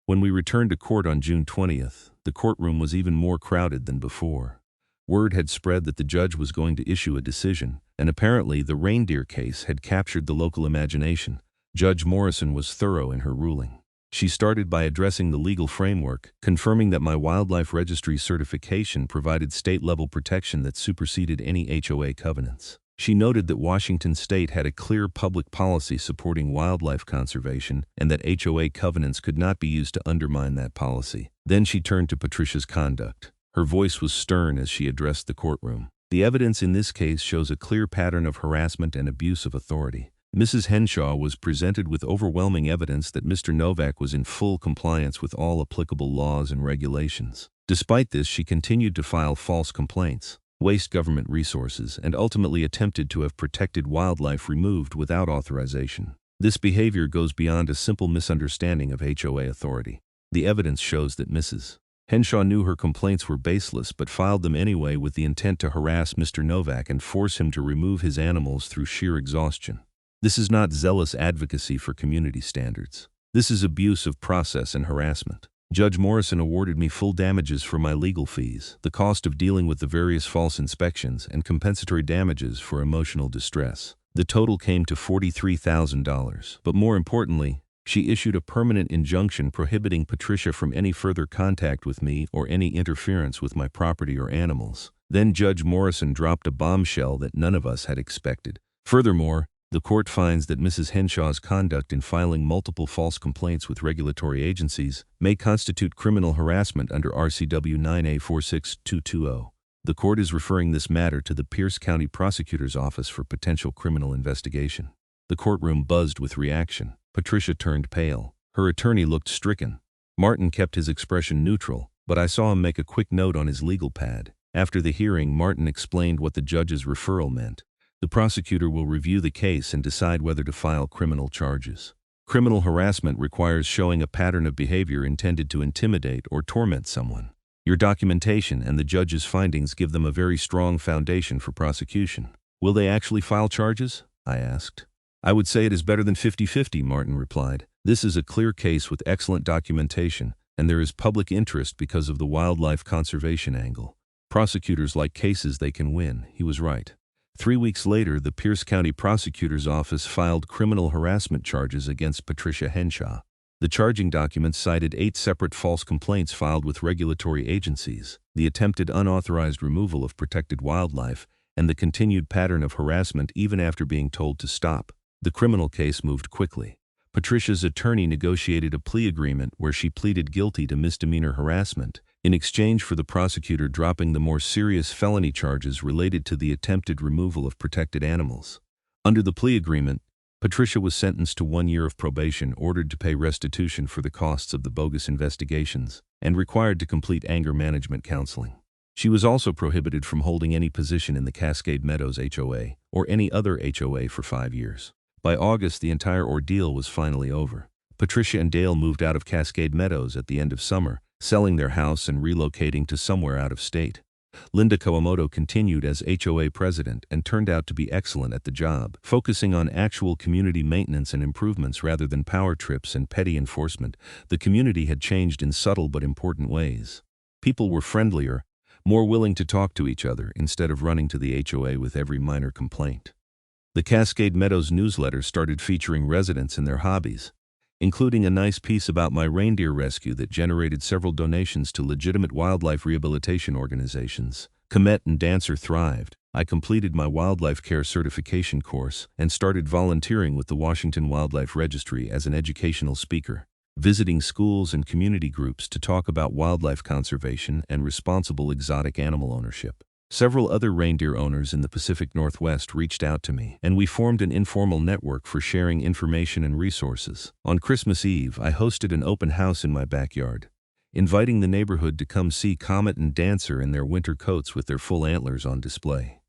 When we returned to court on June 20th, the courtroom was even more crowded than before. Word had spread that the judge was going to issue a decision, and apparently the reindeer case had captured the local imagination. Judge Morrison was thorough in her ruling. She started by addressing the legal framework, confirming that my wildlife registry certification provided state-level protection that superseded any HOA covenants. She noted that Washington state had a clear public policy supporting wildlife conservation and that HOA covenants could not be used to undermine that policy. Then she turned to Patricia's conduct. Her voice was stern as she addressed the courtroom. The evidence in this case shows a clear pattern of harassment and abuse of authority. Mrs. Henshaw was presented with overwhelming evidence that Mr. Novak was in full compliance with all applicable laws and regulations. Despite this, she continued to file false complaints, waste government resources, and ultimately attempted to have protected wildlife removed without authorization. This behavior goes beyond a simple misunderstanding of HOA authority. The evidence shows that Mrs. Henshaw knew her complaints were baseless but filed them anyway with the intent to harass Mr. Novak and force him to remove his animals through sheer exhaustion. This is not zealous advocacy for community standards. This is abuse of process and harassment. Judge Morrison awarded me full damages for my legal fees, the cost of dealing with the various false inspections, and compensatory damages for emotional distress. The total came to $43,000, but more importantly, she issued a permanent injunction prohibiting Patricia from any further contact with me or any interference with my property or animals. Then Judge Morrison dropped a bombshell that none of us had expected. Furthermore, the court finds that Mrs. Henshaw's conduct in filing multiple false complaints with regulatory agencies may constitute criminal harassment under RCW 9A46220. The court is referring this matter to the Pierce County Prosecutor's Office for potential criminal investigation. The courtroom buzzed with reaction. Patricia turned pale. Her attorney looked stricken. Martin kept his expression neutral, but I saw him make a quick note on his legal pad. After the hearing, Martin explained what the judge's referral meant. The prosecutor will review the case and decide whether to file criminal charges. Criminal harassment requires showing a pattern of behavior intended to intimidate or torment someone. Your documentation and the judge's findings give them a very strong foundation for prosecution. Will they actually file charges? I asked. I would say it is better than 50-50, Martin replied. This is a clear case with excellent documentation, and there is public interest because of the wildlife conservation angle. Prosecutors like cases they can win. He was right. 3 weeks later, the Pierce County Prosecutor's Office filed criminal harassment charges against Patricia Henshaw. The charging documents cited 8 separate false complaints filed with regulatory agencies, the attempted unauthorized removal of protected wildlife, and the continued pattern of harassment even after being told to stop. The criminal case moved quickly. Patricia's attorney negotiated a plea agreement where she pleaded guilty to misdemeanor harassment, in exchange for the prosecutor dropping the more serious felony charges related to the attempted removal of protected animals. Under the plea agreement, Patricia was sentenced to 1 year of probation, ordered to pay restitution for the costs of the bogus investigations, and required to complete anger management counseling. She was also prohibited from holding any position in the Cascade Meadows HOA or any other HOA for 5 years. By August, the entire ordeal was finally over. Patricia and Dale moved out of Cascade Meadows at the end of summer, selling their house and relocating to somewhere out of state. Linda Kawamoto continued as HOA president and turned out to be excellent at the job, focusing on actual community maintenance and improvements rather than power trips and petty enforcement. The community had changed in subtle but important ways. People were friendlier, more willing to talk to each other instead of running to the HOA with every minor complaint. The Cascade Meadows newsletter started featuring residents and their hobbies, including a nice piece about my reindeer rescue that generated several donations to legitimate wildlife rehabilitation organizations. Comet and Dancer thrived. I completed my wildlife care certification course and started volunteering with the Washington Wildlife Registry as an educational speaker, visiting schools and community groups to talk about wildlife conservation and responsible exotic animal ownership. Several other reindeer owners in the Pacific Northwest reached out to me, and we formed an informal network for sharing information and resources. On Christmas Eve, I hosted an open house in my backyard, inviting the neighborhood to come see Comet and Dancer in their winter coats with their full antlers on display.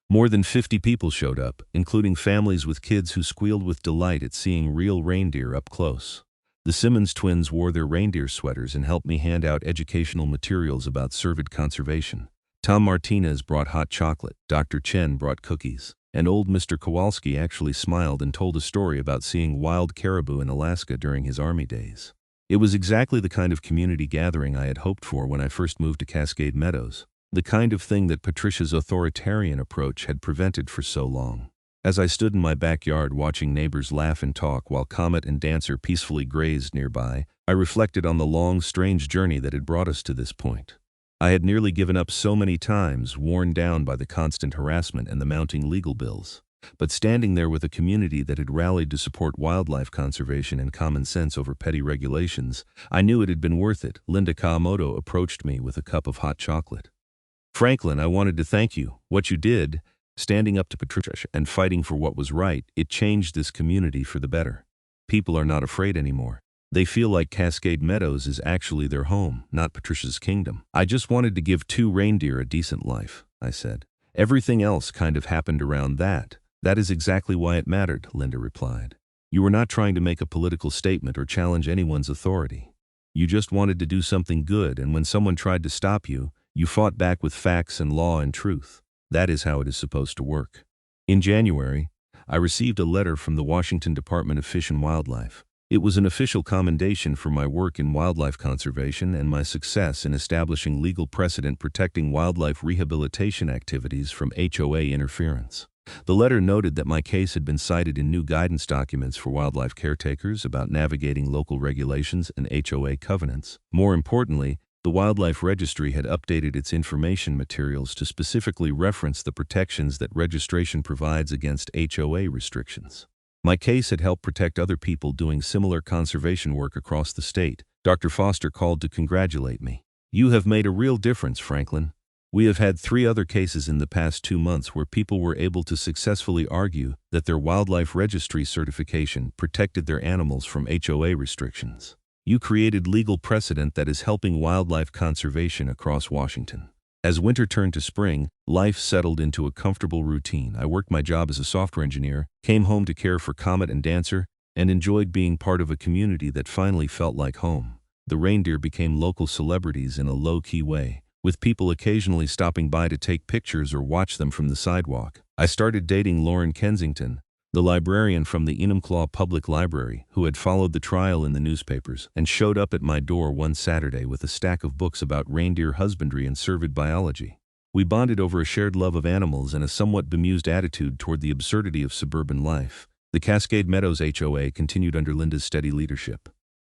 More than 50 people showed up, including families with kids who squealed with delight at seeing real reindeer up close. The Simmons twins wore their reindeer sweaters and helped me hand out educational materials about cervid conservation. Tom Martinez brought hot chocolate, Dr. Chen brought cookies, and old Mr. Kowalski actually smiled and told a story about seeing wild caribou in Alaska during his Army days. It was exactly the kind of community gathering I had hoped for when I first moved to Cascade Meadows, the kind of thing that Patricia's authoritarian approach had prevented for so long. As I stood in my backyard watching neighbors laugh and talk while Comet and Dancer peacefully grazed nearby, I reflected on the long, strange journey that had brought us to this point. I had nearly given up so many times, worn down by the constant harassment and the mounting legal bills. But standing there with a community that had rallied to support wildlife conservation and common sense over petty regulations, I knew it had been worth it. Linda Kawamoto approached me with a cup of hot chocolate. "Franklin, I wanted to thank you. What you did, standing up to Patricia and fighting for what was right, it changed this community for the better. People are not afraid anymore. They feel like Cascade Meadows is actually their home, not Patricia's kingdom. I just wanted to give 2 reindeer a decent life," I said. "Everything else kind of happened around that. That is exactly why it mattered," Linda replied. "You were not trying to make a political statement or challenge anyone's authority. You just wanted to do something good, and when someone tried to stop you, you fought back with facts and law and truth. That is how it is supposed to work." In January, I received a letter from the Washington Department of Fish and Wildlife. It was an official commendation for my work in wildlife conservation and my success in establishing legal precedent protecting wildlife rehabilitation activities from HOA interference. The letter noted that my case had been cited in new guidance documents for wildlife caretakers about navigating local regulations and HOA covenants. More importantly, the Wildlife Registry had updated its information materials to specifically reference the protections that registration provides against HOA restrictions. My case had helped protect other people doing similar conservation work across the state. Dr. Foster called to congratulate me. "You have made a real difference, Franklin. We have had 3 other cases in the past 2 months where people were able to successfully argue that their wildlife registry certification protected their animals from HOA restrictions. You created legal precedent that is helping wildlife conservation across Washington." As winter turned to spring, life settled into a comfortable routine. I worked my job as a software engineer, came home to care for Comet and Dancer, and enjoyed being part of a community that finally felt like home. The reindeer became local celebrities in a low-key way, with people occasionally stopping by to take pictures or watch them from the sidewalk. I started dating Lauren Kensington, the librarian from the Enumclaw Public Library, who had followed the trial in the newspapers and showed up at my door one Saturday with a stack of books about reindeer husbandry and cervid biology. We bonded over a shared love of animals and a somewhat bemused attitude toward the absurdity of suburban life. The Cascade Meadows HOA continued under Linda's steady leadership.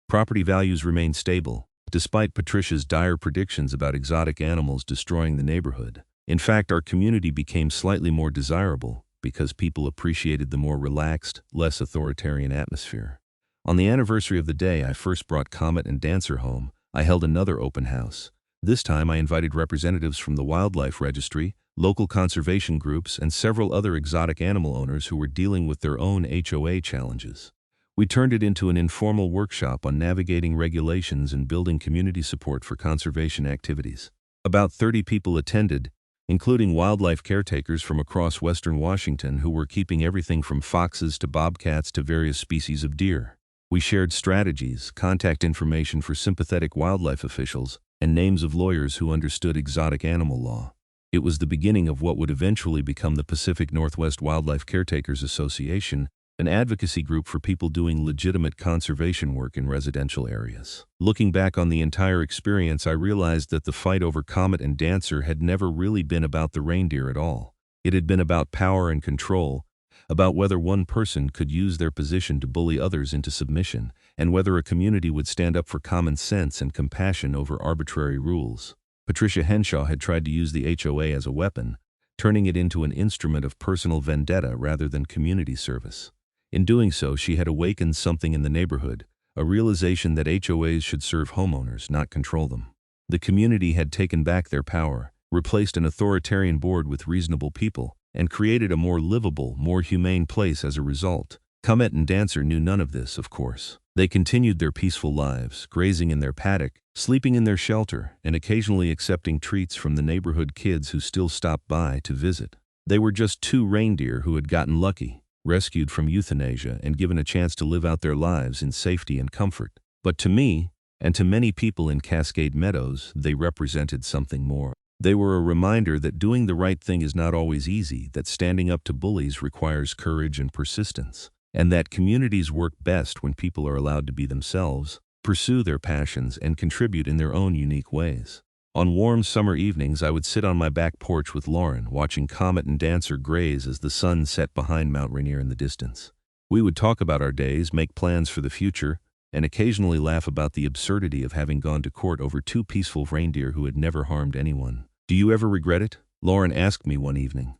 Property values remained stable, despite Patricia's dire predictions about exotic animals destroying the neighborhood. In fact, our community became slightly more desirable because people appreciated the more relaxed, less authoritarian atmosphere. On the anniversary of the day I first brought Comet and Dancer home, I held another open house. This time I invited representatives from the Wildlife Registry, local conservation groups, and several other exotic animal owners who were dealing with their own HOA challenges. We turned it into an informal workshop on navigating regulations and building community support for conservation activities. About 30 people attended, including wildlife caretakers from across western Washington who were keeping everything from foxes to bobcats to various species of deer. We shared strategies, contact information for sympathetic wildlife officials, and names of lawyers who understood exotic animal law. It was the beginning of what would eventually become the Pacific Northwest Wildlife Caretakers Association, an advocacy group for people doing legitimate conservation work in residential areas. Looking back on the entire experience, I realized that the fight over Comet and Dancer had never really been about the reindeer at all. It had been about power and control, about whether one person could use their position to bully others into submission, and whether a community would stand up for common sense and compassion over arbitrary rules. Patricia Henshaw had tried to use the HOA as a weapon, turning it into an instrument of personal vendetta rather than community service. In doing so, she had awakened something in the neighborhood, a realization that HOAs should serve homeowners, not control them. The community had taken back their power, replaced an authoritarian board with reasonable people, and created a more livable, more humane place as a result. Comet and Dancer knew none of this, of course. They continued their peaceful lives, grazing in their paddock, sleeping in their shelter, and occasionally accepting treats from the neighborhood kids who still stopped by to visit. They were just two reindeer who had gotten lucky, rescued from euthanasia and given a chance to live out their lives in safety and comfort. But to me, and to many people in Cascade Meadows, they represented something more. They were a reminder that doing the right thing is not always easy, that standing up to bullies requires courage and persistence, and that communities work best when people are allowed to be themselves, pursue their passions, and contribute in their own unique ways. On warm summer evenings, I would sit on my back porch with Lauren, watching Comet and Dancer graze as the sun set behind Mount Rainier in the distance. We would talk about our days, make plans for the future, and occasionally laugh about the absurdity of having gone to court over two peaceful reindeer who had never harmed anyone. "Do you ever regret it?" Lauren asked me one evening.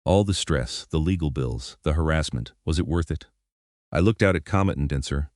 "All the stress, the legal bills, the harassment, was it worth it?" I looked out at Comet and Dancer,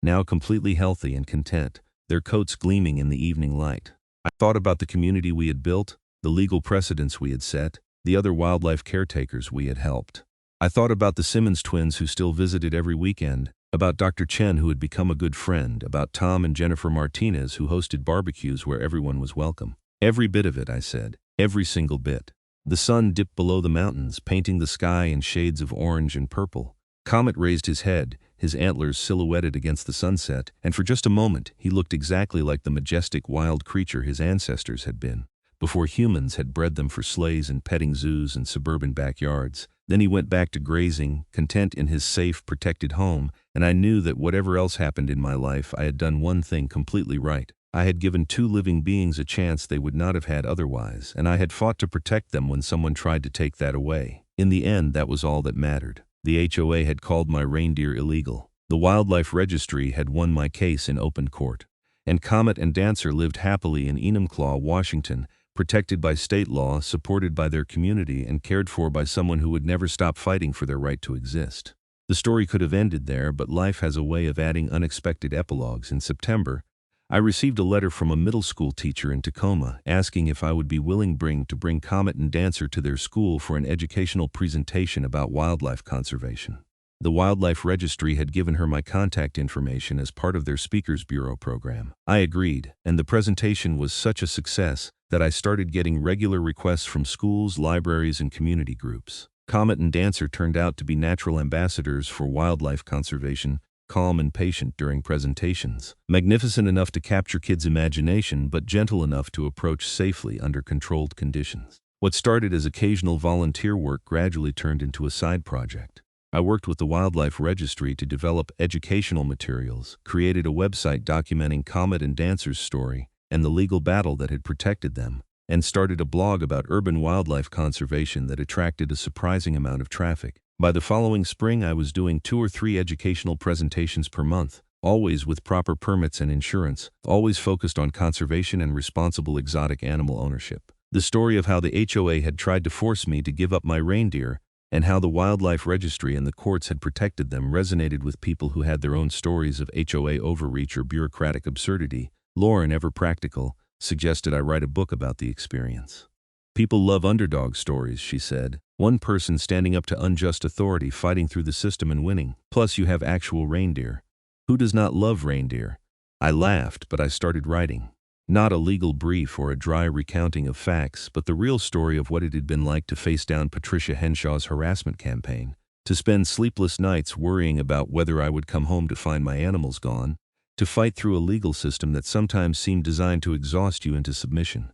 now completely healthy and content, their coats gleaming in the evening light. I thought about the community we had built, the legal precedents we had set, the other wildlife caretakers we had helped. I thought about the Simmons twins who still visited every weekend, about Dr. Chen who had become a good friend, about Tom and Jennifer Martinez who hosted barbecues where everyone was welcome. "Every bit of it," I said. "Every single bit." The sun dipped below the mountains, painting the sky in shades of orange and purple. Comet raised his head, his antlers silhouetted against the sunset, and for just a moment he looked exactly like the majestic wild creature his ancestors had been, before humans had bred them for sleighs and petting zoos and suburban backyards. Then he went back to grazing, content in his safe, protected home, and I knew that whatever else happened in my life, I had done one thing completely right. I had given two living beings a chance they would not have had otherwise, and I had fought to protect them when someone tried to take that away. In the end, that was all that mattered. The HOA had called my reindeer illegal. The Wildlife Registry had won my case in open court. And Comet and Dancer lived happily in Enumclaw, Washington, protected by state law, supported by their community, and cared for by someone who would never stop fighting for their right to exist. The story could have ended there, but life has a way of adding unexpected epilogues. In September, I received a letter from a middle school teacher in Tacoma asking if I would be willing to bring Comet and Dancer to their school for an educational presentation about wildlife conservation. The Wildlife Registry had given her my contact information as part of their Speakers Bureau program. I agreed, and the presentation was such a success that I started getting regular requests from schools, libraries, and community groups. Comet and Dancer turned out to be natural ambassadors for wildlife conservation, calm and patient during presentations, magnificent enough to capture kids' imagination but gentle enough to approach safely under controlled conditions. What started as occasional volunteer work gradually turned into a side project. I worked with the Wildlife Registry to develop educational materials, created a website documenting Comet and Dancer's story and the legal battle that had protected them, and started a blog about urban wildlife conservation that attracted a surprising amount of traffic. By the following spring, I was doing 2 or 3 educational presentations per month, always with proper permits and insurance, always focused on conservation and responsible exotic animal ownership. The story of how the HOA had tried to force me to give up my reindeer, and how the wildlife registry and the courts had protected them, resonated with people who had their own stories of HOA overreach or bureaucratic absurdity. Lauren, ever practical, suggested I write a book about the experience. People love underdog stories, she said. One person standing up to unjust authority, fighting through the system and winning. Plus you have actual reindeer. Who does not love reindeer? I laughed, but I started writing. Not a legal brief or a dry recounting of facts, but the real story of what it had been like to face down Patricia Henshaw's harassment campaign, to spend sleepless nights worrying about whether I would come home to find my animals gone, to fight through a legal system that sometimes seemed designed to exhaust you into submission.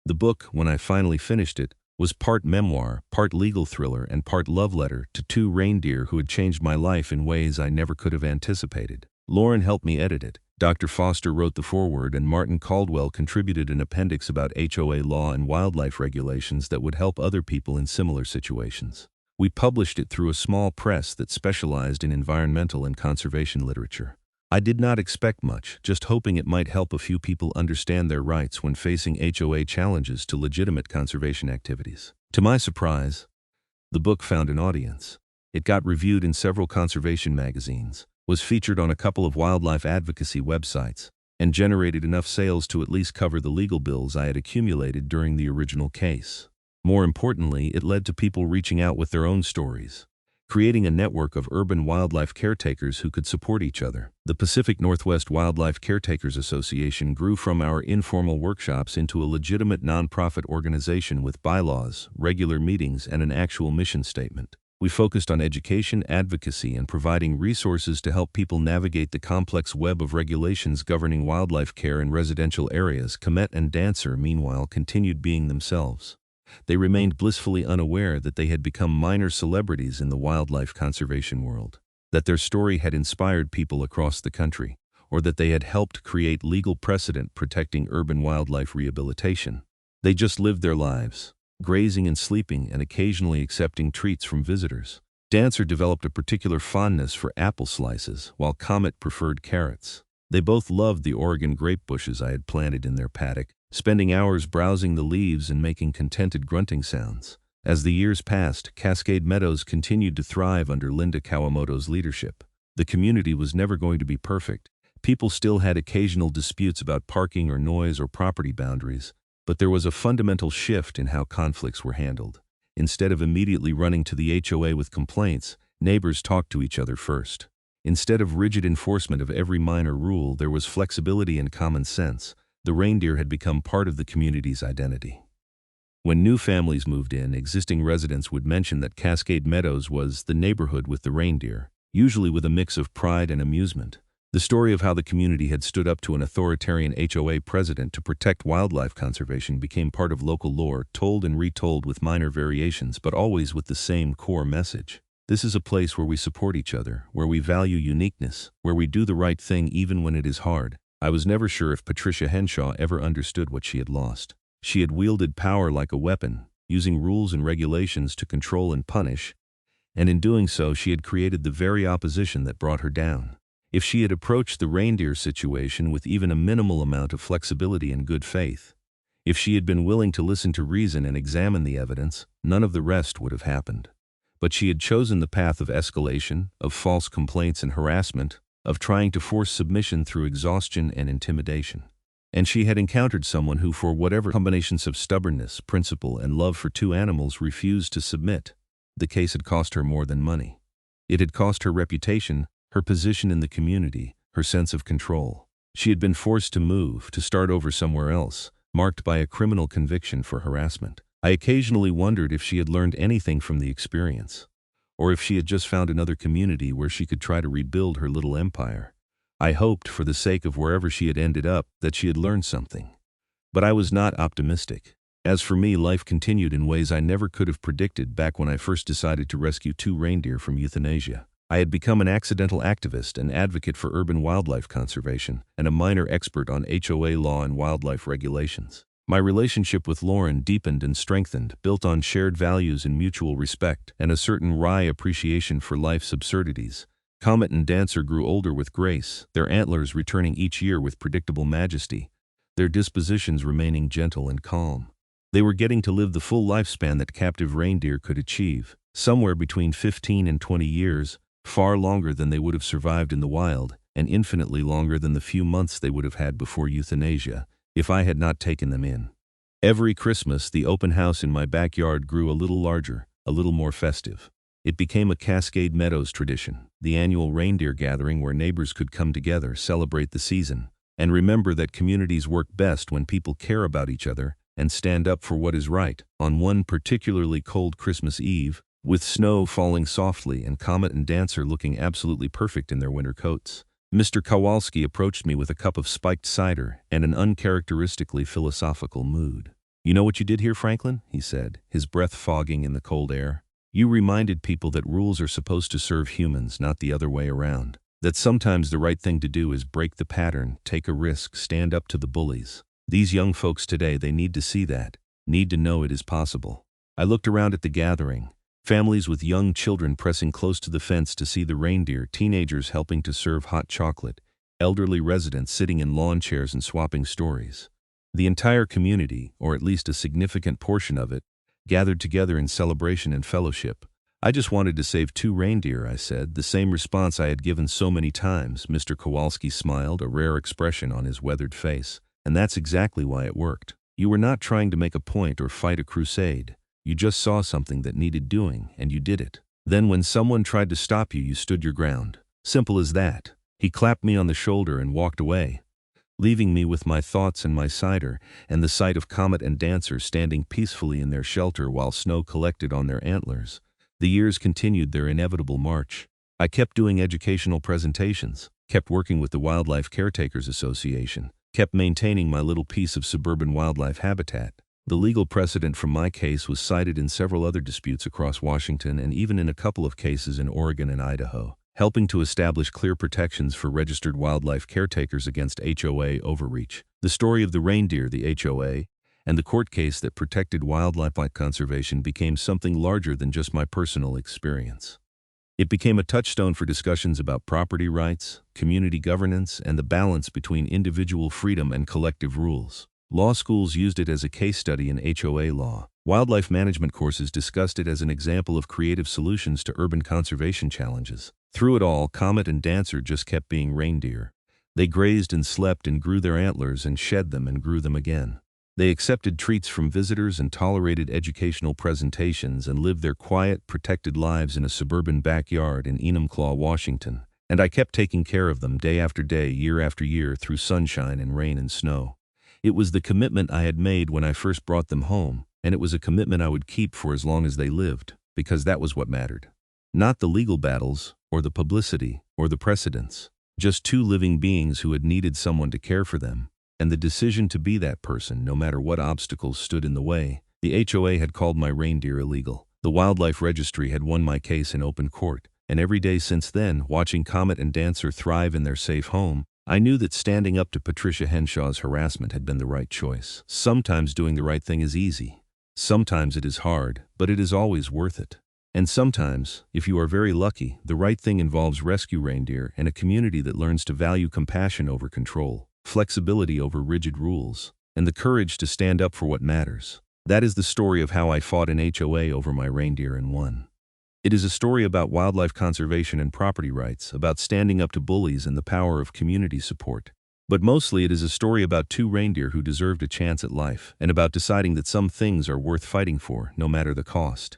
The book, when I finally finished it, was part memoir, part legal thriller, and part love letter to 2 reindeer who had changed my life in ways I never could have anticipated. Lauren helped me edit it. Dr. Foster wrote the foreword, and Martin Caldwell contributed an appendix about HOA law and wildlife regulations that would help other people in similar situations. We published it through a small press that specialized in environmental and conservation literature. I did not expect much, just hoping it might help a few people understand their rights when facing HOA challenges to legitimate conservation activities. To my surprise, the book found an audience. It got reviewed in several conservation magazines, was featured on a couple of wildlife advocacy websites, and generated enough sales to at least cover the legal bills I had accumulated during the original case. More importantly, it led to people reaching out with their own stories, creating a network of urban wildlife caretakers who could support each other. The Pacific Northwest Wildlife Caretakers Association grew from our informal workshops into a legitimate nonprofit organization with bylaws, regular meetings, and an actual mission statement. We focused on education, advocacy, and providing resources to help people navigate the complex web of regulations governing wildlife care in residential areas. Comet and Dancer, meanwhile, continued being themselves. They remained blissfully unaware that they had become minor celebrities in the wildlife conservation world, that their story had inspired people across the country, or that they had helped create legal precedent protecting urban wildlife rehabilitation. They just lived their lives, grazing and sleeping and occasionally accepting treats from visitors. Dancer developed a particular fondness for apple slices, while Comet preferred carrots. They both loved the Oregon grape bushes I had planted in their paddock, spending hours browsing the leaves and making contented grunting sounds. As the years passed, Cascade Meadows continued to thrive under Linda Kawamoto's leadership. The community was never going to be perfect. People still had occasional disputes about parking or noise or property boundaries, but there was a fundamental shift in how conflicts were handled. Instead of immediately running to the HOA with complaints, neighbors talked to each other first. Instead of rigid enforcement of every minor rule, there was flexibility and common sense. The reindeer had become part of the community's identity. When new families moved in, existing residents would mention that Cascade Meadows was the neighborhood with the reindeer, usually with a mix of pride and amusement. The story of how the community had stood up to an authoritarian HOA president to protect wildlife conservation became part of local lore, told and retold with minor variations, but always with the same core message. This is a place where we support each other, where we value uniqueness, where we do the right thing even when it is hard. I was never sure if Patricia Henshaw ever understood what she had lost. She had wielded power like a weapon, using rules and regulations to control and punish, and in doing so she had created the very opposition that brought her down. If she had approached the reindeer situation with even a minimal amount of flexibility and good faith, if she had been willing to listen to reason and examine the evidence, none of the rest would have happened. But she had chosen the path of escalation, of false complaints and harassment, of trying to force submission through exhaustion and intimidation. And she had encountered someone who, for whatever combinations of stubbornness, principle, and love for 2 animals, refused to submit. The case had cost her more than money. It had cost her reputation, her position in the community, her sense of control. She had been forced to move, to start over somewhere else, marked by a criminal conviction for harassment. I occasionally wondered if she had learned anything from the experience, or if she had just found another community where she could try to rebuild her little empire. I hoped, for the sake of wherever she had ended up, that she had learned something. But I was not optimistic. As for me, life continued in ways I never could have predicted back when I first decided to rescue 2 reindeer from euthanasia. I had become an accidental activist, an advocate for urban wildlife conservation, and a minor expert on HOA law and wildlife regulations. My relationship with Lauren deepened and strengthened, built on shared values and mutual respect, and a certain wry appreciation for life's absurdities. Comet and Dancer grew older with grace, their antlers returning each year with predictable majesty, their dispositions remaining gentle and calm. They were getting to live the full lifespan that captive reindeer could achieve, somewhere between 15 and 20 years, far longer than they would have survived in the wild, and infinitely longer than the few months they would have had before euthanasia, if I had not taken them in. Every Christmas, the open house in my backyard grew a little larger, a little more festive. It became a Cascade Meadows tradition, the annual reindeer gathering where neighbors could come together, celebrate the season, and remember that communities work best when people care about each other and stand up for what is right. On one particularly cold Christmas Eve, with snow falling softly and Comet and Dancer looking absolutely perfect in their winter coats, Mr. Kowalski approached me with a cup of spiked cider and an uncharacteristically philosophical mood. "You know what you did here, Franklin?" he said, his breath fogging in the cold air. "You reminded people that rules are supposed to serve humans, not the other way around. That sometimes the right thing to do is break the pattern, take a risk, stand up to the bullies. These young folks today, they need to see that, need to know it is possible." I looked around at the gathering. Families with young children pressing close to the fence to see the reindeer, teenagers helping to serve hot chocolate, elderly residents sitting in lawn chairs and swapping stories. The entire community, or at least a significant portion of it, gathered together in celebration and fellowship. "I just wanted to save 2 reindeer," I said, the same response I had given so many times. Mr. Kowalski smiled, a rare expression on his weathered face. "And that's exactly why it worked. You were not trying to make a point or fight a crusade. You just saw something that needed doing, and you did it. Then when someone tried to stop you, you stood your ground. Simple as that." He clapped me on the shoulder and walked away, leaving me with my thoughts and my cider, and the sight of Comet and Dancer standing peacefully in their shelter while snow collected on their antlers. The years continued their inevitable march. I kept doing educational presentations, kept working with the Wildlife Caretakers Association, kept maintaining my little piece of suburban wildlife habitat. The legal precedent from my case was cited in several other disputes across Washington and even in a couple of cases in Oregon and Idaho, helping to establish clear protections for registered wildlife caretakers against HOA overreach. The story of the reindeer, the HOA, and the court case that protected wildlife conservation became something larger than just my personal experience. It became a touchstone for discussions about property rights, community governance, and the balance between individual freedom and collective rules. Law schools used it as a case study in HOA law. Wildlife management courses discussed it as an example of creative solutions to urban conservation challenges. Through it all, Comet and Dancer just kept being reindeer. They grazed and slept and grew their antlers and shed them and grew them again. They accepted treats from visitors and tolerated educational presentations and lived their quiet, protected lives in a suburban backyard in Enumclaw, Washington. And I kept taking care of them day after day, year after year, through sunshine and rain and snow. It was the commitment I had made when I first brought them home, and it was a commitment I would keep for as long as they lived, because that was what mattered. Not the legal battles, or the publicity, or the precedents. Just 2 living beings who had needed someone to care for them, and the decision to be that person no matter what obstacles stood in the way. The HOA had called my reindeer illegal. The Wildlife Registry had won my case in open court, and every day since then, watching Comet and Dancer thrive in their safe home, I knew that standing up to Patricia Henshaw's harassment had been the right choice. Sometimes doing the right thing is easy. Sometimes it is hard, but it is always worth it. And sometimes, if you are very lucky, the right thing involves rescue reindeer and a community that learns to value compassion over control, flexibility over rigid rules, and the courage to stand up for what matters. That is the story of how I fought an HOA over my reindeer and won. It is a story about wildlife conservation and property rights, about standing up to bullies and the power of community support. But mostly it is a story about 2 reindeer who deserved a chance at life, and about deciding that some things are worth fighting for, no matter the cost.